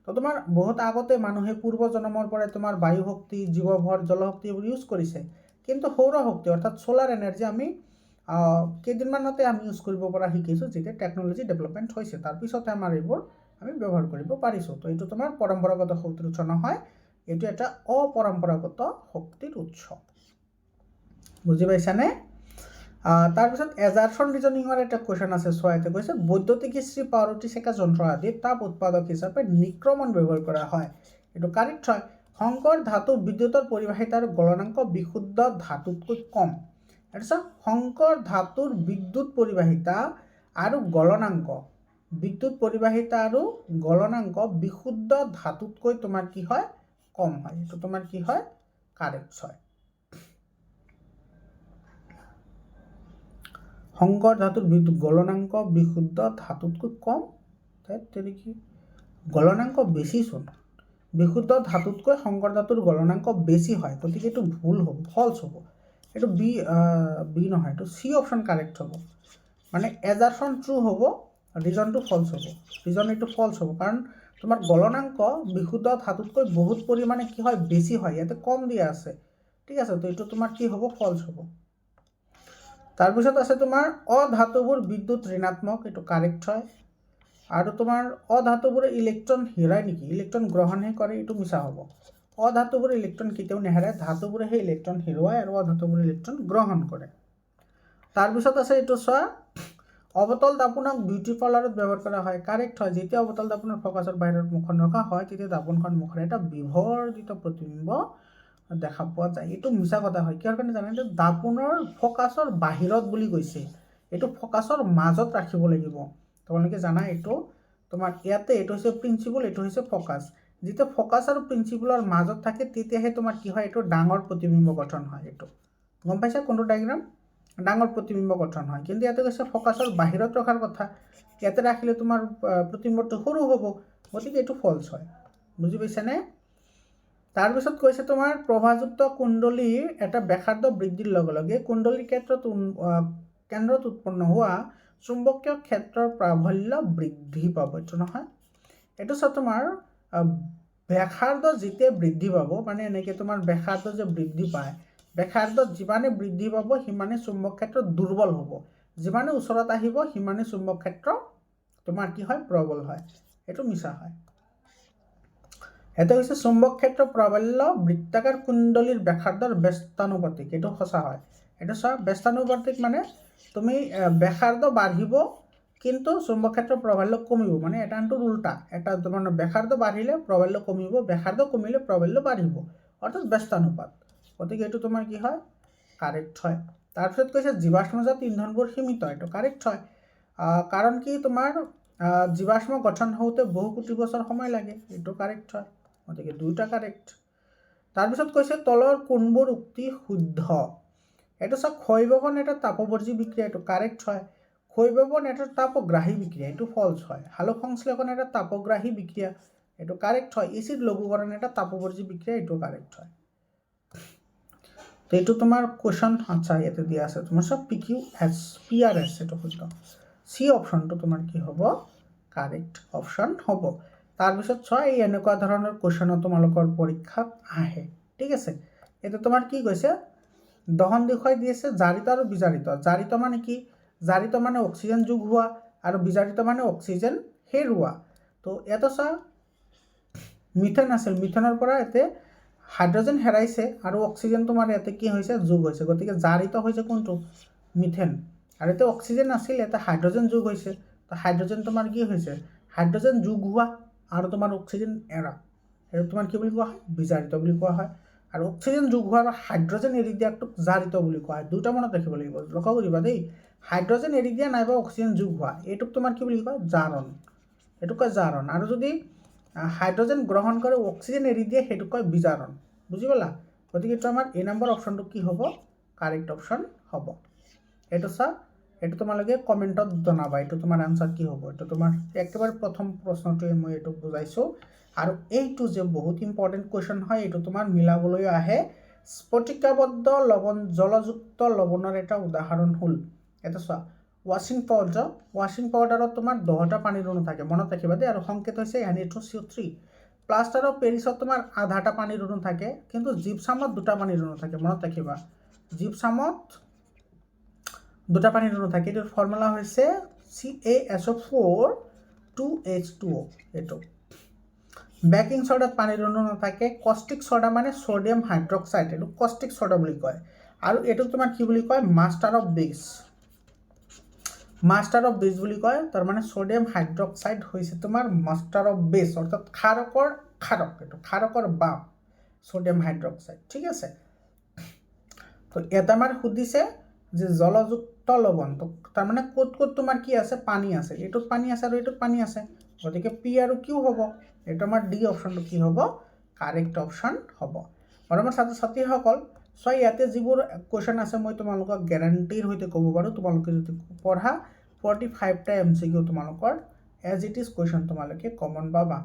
তো তোমাৰ বহুত আগতে মানুহে পূৰ্বজন্মৰ পৰাই তোমাৰ বায়ু শক্তি, জীৱভৰ, জলশক্তি এইবোৰ ইউজ কৰিছে। কিন্তু সৌৰ শক্তি অৰ্থাৎ চ'লাৰ এনাৰ্জি আমি কেইদিনমানতে আমি ইউজ কৰিব পৰা শিকিছোঁ, যেতিয়া টেকন'লজি ডেভেলপমেণ্ট হৈছে তাৰপিছতে আমাৰ এইবোৰ আমি ব্যৱহাৰ কৰিব পাৰিছোঁ। তো এইটো তোমাৰ পৰম্পৰাগত শক্তিৰ উৎস নহয়, এইটো এটা অপৰম্পৰাগত শক্তিৰ উৎস। বুজি পাইছানে? তাৰপিছত এজাৰছন ৰিজনিঙৰ এটা কুৱেশ্যন আছে, চোৱা ইয়াতে কৈছে বৈদ্যুতিক ইস্ত্ৰি, পাওৰুটি সেকা যন্ত্ৰ আদিত তাপ উৎপাদক হিচাপে নিক্ৰমণ ব্যৱহাৰ কৰা হয়। এইটো কাৰেক্ট হয়। সংকৰ ধাতু বিদ্যুতৰ পৰিবাহিতা আৰু গলনাংক বিশুদ্ধ ধাতুতকৈ কম। এইটো চোৱা, সংকৰ ধাতুৰ বিদ্যুৎ পৰিবাহিতা আৰু গলনাংক বিশুদ্ধ ধাতুতকৈ তোমাৰ কি হয়? কম হয়। এইটো তোমাৰ কি হয়? কাৰেক্ট হয়। সংকৰ ধাতুৰ গলনাংক বিশুদ্ধ ধাতুতকৈ কম, কি গলনাংক বেছি চোন। বিশুদ্ধ ধাতুতকৈ সংকৰ ধাতুৰ গলনাংক বেছি হয়, গতিকে এইটো ভুল হ'ব, ফলছ হ'ব। এইটো বি নহয়, এইটো চি অপশ্যন কাৰেক্ট হ'ব। মানে এজাৰছন ট্ৰু হ'ব, ৰিজনটো ফলছ হ'ব। ৰিজন এইটো ফলছ হ'ব, কাৰণ তোমাৰ গলনাংক বিশুদ্ধ ধাতুতকৈ বহুত পৰিমাণে কি হয়? বেছি হয়। ইয়াতে কম দিয়া আছে, ঠিক আছে। তো এইটো তোমাৰ কি হ'ব? ফলছ হ'ব। তাৰপিছত আছে তোমাৰ অধাতুবোৰ বিদ্যুৎ ঋণাত্মক, এইটো কাৰেক্ট হয়। আৰু তোমাৰ অধাতুবোৰে ইলেক্ট্ৰন হেৰাই নেকি? ইলেক্ট্ৰন গ্ৰহণহে কৰে, এইটো মিছা হ'ব। অধাতুবোৰে ইলেক্ট্ৰন কেতিয়াও নেহেৰায়, ধাতুবোৰে সেই ইলেক্ট্ৰন হেৰুৱায় আৰু অধাতুবোৰে ইলেক্ট্ৰন গ্ৰহণ কৰে। তাৰপিছত আছে এইটো চোৱা, অৱতল দাপোনক বিউটি পাৰ্লাৰত ব্যৱহাৰ কৰা হয়। কাৰেক্ট হয়। যেতিয়া অৱতল দাপোনৰ ফকাছৰ বাহিৰত মুখখন ৰখা হয়, তেতিয়া দাপোনখন মুখৰ এটা বিভৰ্জিত প্ৰতিবিম্ব দেখা পোৱা যায়। এইটো মিছা কথা হয়। কিহৰ কাৰণে জানে? দাপোনৰ ফকাছৰ বাহিৰত বুলি কৈছে, এইটো ফকাছৰ মাজত ৰাখিব লাগিব। তোমালোকে জানা এইটো তোমাৰ ইয়াতে এইটো হৈছে প্ৰিন্সিপল, এইটো হৈছে ফকাছ। যেতিয়া ফকাছ আৰু প্ৰিন্সিপলৰ মাজত থাকে তেতিয়াহে তোমাৰ কি হয়? এইটো ডাঙৰ প্ৰতিবিম্ব গঠন হয়। এইটো গম পাইছা? কোনটো ডায়েগ্ৰাম? ডাঙৰ প্ৰতিবিম্ব গঠন হয়। কিন্তু ইয়াতে কৈছে ফকাছৰ বাহিৰত ৰখাৰ কথা, ইয়াতে ৰাখিলে তোমাৰ প্ৰতিবিম্বটো সৰু হ'ব, গতিকে এইটো ফলছ হয়। বুজি পাইছানে? তাৰপিছত কৈছে তোমাৰ প্ৰভাযুক্ত কুণ্ডলীৰ এটা ব্যাসাৰ্ধ বৃদ্ধিৰ লগে লগে কুণ্ডলীৰ কেন্দ্ৰত উৎপন্ন হোৱা চুম্বকীয় ক্ষেত্ৰৰ প্ৰাবল্য বৃদ্ধি পাব। এইটো নহয়, এইটো চোৱা, তোমাৰ ব্যাসাৰ্ধ যেতিয়া বৃদ্ধি পাব, মানে এনেকৈ তোমাৰ ব্যাসাৰ্ধ যে বৃদ্ধি পায়, ব্যাসাৰ্ধ যিমানে বৃদ্ধি পাব সিমানে চুম্বক ক্ষেত্ৰ দুৰ্বল হ'ব, যিমানে ওচৰত আহিব সিমানে চুম্বক ক্ষেত্ৰ তোমাৰ কি হয়? প্ৰবল হয়। এইটো মিছা হয়। এটা হৈছে চুম্বক ক্ষেত্ৰ প্ৰাবল্য বৃত্তাকাৰ কুণ্ডলীৰ ব্যাসাৰ্ধৰ ব্যস্তানুপাতিক, এইটো সঁচা হয়। এইটো চোৱা, ব্যস্তানুপাতিক মানে তুমি ব্যাসাৰ্ধ বাঢ়িব কিন্তু চুম্বক ক্ষেত্ৰ প্ৰাবল্য কমিব, মানে এটা আনটোৰ উল্টা। এটা তোমাৰ ব্যাসাৰ্ধ বাঢ়িলে প্ৰাবল্য কমিব, ব্যাসাৰ্ধ কমিলে প্ৰাবল্য বাঢ়িব, অৰ্থাৎ ব্যস্তানুপাত। গতিকে এইটো তোমাৰ কি হয়? কাৰেক্ট হয়। তাৰপিছত কৈছে জীৱাশ্মজাত ইন্ধনবোৰ সীমিত, এইটো কাৰেক্ট হয়। কাৰণ কি তোমাৰ জীৱাশ্ম গঠন হওঁতে বহু কোটি বছৰ সময় লাগে, এইটো কাৰেক্ট হয়। গতিকে দুয়োটা কাৰেক্ট। তাৰপিছত কৈছে তলৰ কোনবোৰ উক্তি শুদ্ধ? এইটো চব ক্ষয়ভৱন এটা তাপবৰ্জী বিক্ৰিয়া, এইটো কাৰেক্ট হয়। ক্ষয়ভৱন এটা তাপগ্ৰাহী বিক্ৰিয়া, এইটো ফলছ হয়। সালোক সংশ্লেষণ এটা তাপগ্ৰাহী বিক্ৰিয়া, এইটো কাৰেক্ট হয়। এচিড লঘূকৰণ এটা তাপবৰ্জী বিক্ৰিয়া, এইটো কাৰেক্ট হয়। তো এইটো তোমাৰ কুৱেশ্যন, আচ্ছা ইয়াতে দিয়া আছে তোমাৰ চব PRS, এইটো শুদ্ধ। চি অপশ্যনটো তোমাৰ কি হ'ব? কাৰেক্ট অপশ্যন হ'ব। তাৰপিছত চোৱা, এই এনেকুৱা ধৰণৰ কুৱেশ্যনো তোমালোকৰ পৰীক্ষাত আহে, ঠিক আছে। এইটো তোমাৰ কি কৈছে? দহন দেখুৱাই দি আছে জাৰিত আৰু বিজাৰিত। জাৰিত মানে কি? জাৰিত মানে অক্সিজেন যোগ হোৱা আৰু বিজাৰিত মানে অক্সিজেন হেৰুওৱা। তো ইয়াতে চোৱা, মিথেন আছিল, মিথেনৰ পৰা ইয়াতে হাইড্ৰজেন হেৰাইছে আৰু অক্সিজেন তোমাৰ ইয়াতে কি হৈছে? যোগ হৈছে। গতিকে জাৰিত হৈছে কোনটো? মিথেন। আৰু ইয়াতে অক্সিজেন আছিল, ইয়াতে হাইড্ৰজেন যোগ হৈছে। তো হাইড্ৰজেন তোমাৰ কি হৈছে? হাইড্ৰজেন যোগ হোৱা আৰু তোমাৰ অক্সিজেন এৰা, সেইটো তোমাৰ কি বুলি কোৱা হয়? বিজাৰিত বুলি কোৱা হয়। আৰু অক্সিজেন যোগ হোৱা আৰু হাইড্ৰজেন এৰি দিয়াটোক জাৰিত বুলি কোৱা হয়। দুটা মনত ৰাখিব লাগিব, লক্ষ্য কৰিবা দেই। হাইড্ৰজেন এৰি দিয়া নাইবা অক্সিজেন যোগ হোৱা, এইটোক তোমাৰ কি বুলি কয়? জাৰণ। এইটো কয় জাৰণ। আৰু যদি হাইড্ৰজেন গ্ৰহণ কৰে অক্সিজেন এৰি দিয়ে, সেইটোক কয় বিজাৰণ। বুজি পালা? গতিকে এইটো আমাৰ এ নম্বৰ অপশ্যনটো কি হ'ব? কাৰেক্ট অপশ্যন হ'ব। এইটো চা, এইটো তোমালোকে কমেণ্টত জনাবা, এইটো তোমাৰ আনচাৰ কি হ'ব। এইটো তোমাৰ একেবাৰে প্ৰথম প্ৰশ্নটোৱে মই এইটো বুজাইছোঁ। আৰু এইটো যে বহুত ইম্পৰ্টেণ্ট কুৱেশ্যন হয়, এইটো তোমাৰ মিলাবলৈ আহে। স্ফটিকাবদ্ধ জলযুক্ত লৱণৰ এটা উদাহৰণ হ'ল, এটা চোৱা, ৱাশ্বিং পাউডাৰত তোমাৰ 10টা পানীৰ অণু থাকে, মনত ৰাখিবা দেই। আৰু সংকেত হৈছে NH3। প্লাষ্টাৰ অফ পেৰিছত তোমাৰ 1/2টা পানীৰ অণু থাকে, কিন্তু জিপছামত 2টা পানীৰ অণু থাকে, মনত ৰাখিবা। জিপছামত দুটা পানীৰ অণু থাকে এইটোৰ ফৰ্মুলা হৈছে CaSO4 2H2O এইটো বেকিং সোডাত পানীৰ অণু নাথাকে কষ্টিক সোডা মানে সোডিয়াম হাইড্ৰক্সাইড এইটো কষ্টিক সোডা বুলি কয় আৰু এইটো তোমাৰ কি বুলি কয় মাষ্টাৰ অফ বেছ বুলি কয় তাৰ মানে সোডিয়াম হাইড্ৰক্সাইড হৈছে তোমাৰ মাষ্টাৰ অফ বেছ অৰ্থাৎ ক্ষাৰকৰ বাপ সোডিয়াম হাইড্ৰক্সাইড ঠিক আছে তো এটা আমাৰ সুধিছে যে জলযুক্ত লৱণ তো তাৰ মানে ক'ত তোমাৰ কি আছে পানী আছে এইটোত পানী আছে আৰু এইটোত পানী আছে গতিকে পি আৰু কিউ হ'ব এইটো আমাৰ ডি অপশ্যনটো কি হ'ব কাৰেক্ট অপশ্যন হ'ব আৰু আমাৰ ছাত্ৰ ছাত্ৰীসকল চ ইয়াতে যিবোৰ কুৱেশ্যন আছে মই তোমালোকক গেৰাণ্টিৰ সৈতে ক'ব পাৰোঁ তোমালোকে যদি পঢ়া 45টা MCQ তোমালোকৰ এজ ইট ইজ কুৱেশ্যন তোমালোকে কমন পাবা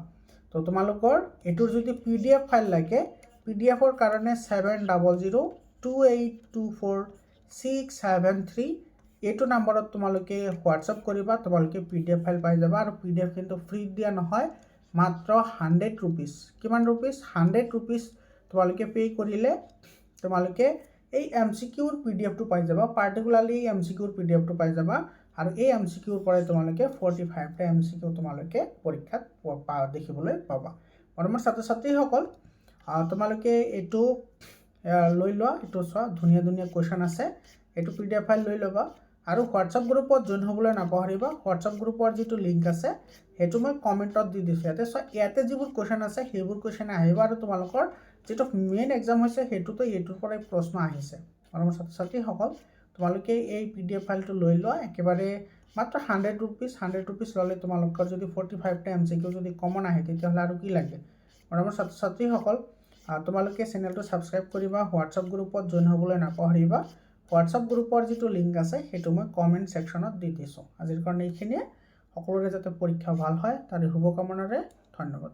তো তোমালোকৰ এইটোৰ যদি PDF ফাইল লাগে PDFৰ কাৰণে 7002824673 এইটো নম্বৰত তোমালোকে হোৱাটছআপ কৰিবা তোমালোকে PDF ফাইল পাই যাবা আৰু PDF কিন্তু ফ্ৰী দিয়া নহয় মাত্ৰ 100 रुपीस কিমান रुपीस 100 रुपीस তোমালোকে পে কৰিলে তোমালোকে এই MCQৰ PDFটো পাই যাবা পাৰ্টিকুলাৰলি MCQৰ PDFটো পাই যাবা আৰু এই MCQৰ পৰাই তোমালোকে 45টা MCQ তোমালোকে পৰীক্ষাত দেখিবলৈ পাবা আৰু মোৰ ছাত্ৰ ছাত্ৰীসকল তোমালোকে এইটো লৈ লোৱা এইটো চোৱা ধুনীয়া কুৱেশ্যন আছে এইটো PDF ফাইল লৈ ল'বা আৰু হোৱাটছআপ গ্ৰুপত জইন হ'বলৈ নাপাহৰিবা হোৱাটছআপ গ্ৰুপৰ যিটো লিংক আছে সেইটো মই কমেণ্টত দি দিছোঁ ইয়াতে যিবোৰ কুৱেশ্যন আছে সেইবোৰ কুৱেশ্যন আহিব আৰু তোমালোকৰ যেটো মেইন এক্সাম হৈছে সেইটোতো এইটোৰ পৰাই প্ৰশ্ন আহিছে আৰু মোৰ ছাত্ৰ ছাত্ৰীসকল তোমালোকে এই PDF ফাইলটো লৈ লোৱা একেবাৰে মাত্ৰ 100 रुपीस ল'লে তোমালোকৰ যদি 45টা MCQ যদি কমন আহে তেতিয়াহ'লে আৰু কি লাগে আৰু মোৰ ছাত্ৰ ছাত্ৰীসকল তোমালোকে চেনেলটো ছাবস্ক্ৰাইব কৰিবা হোৱাটছআপ গ্ৰুপত জইন হ'বলৈ নাপাহৰিবা হোৱাটছআপ গ্ৰুপৰ যিটো লিংক আছে সেইটো মই কমেণ্ট ছেকশ্যনত দি দিছোঁ আজিৰ কাৰণে এইখিনিয়ে সকলোৰে যাতে পৰীক্ষা ভাল হয় তাৰ শুভকামনাৰে ধন্যবাদ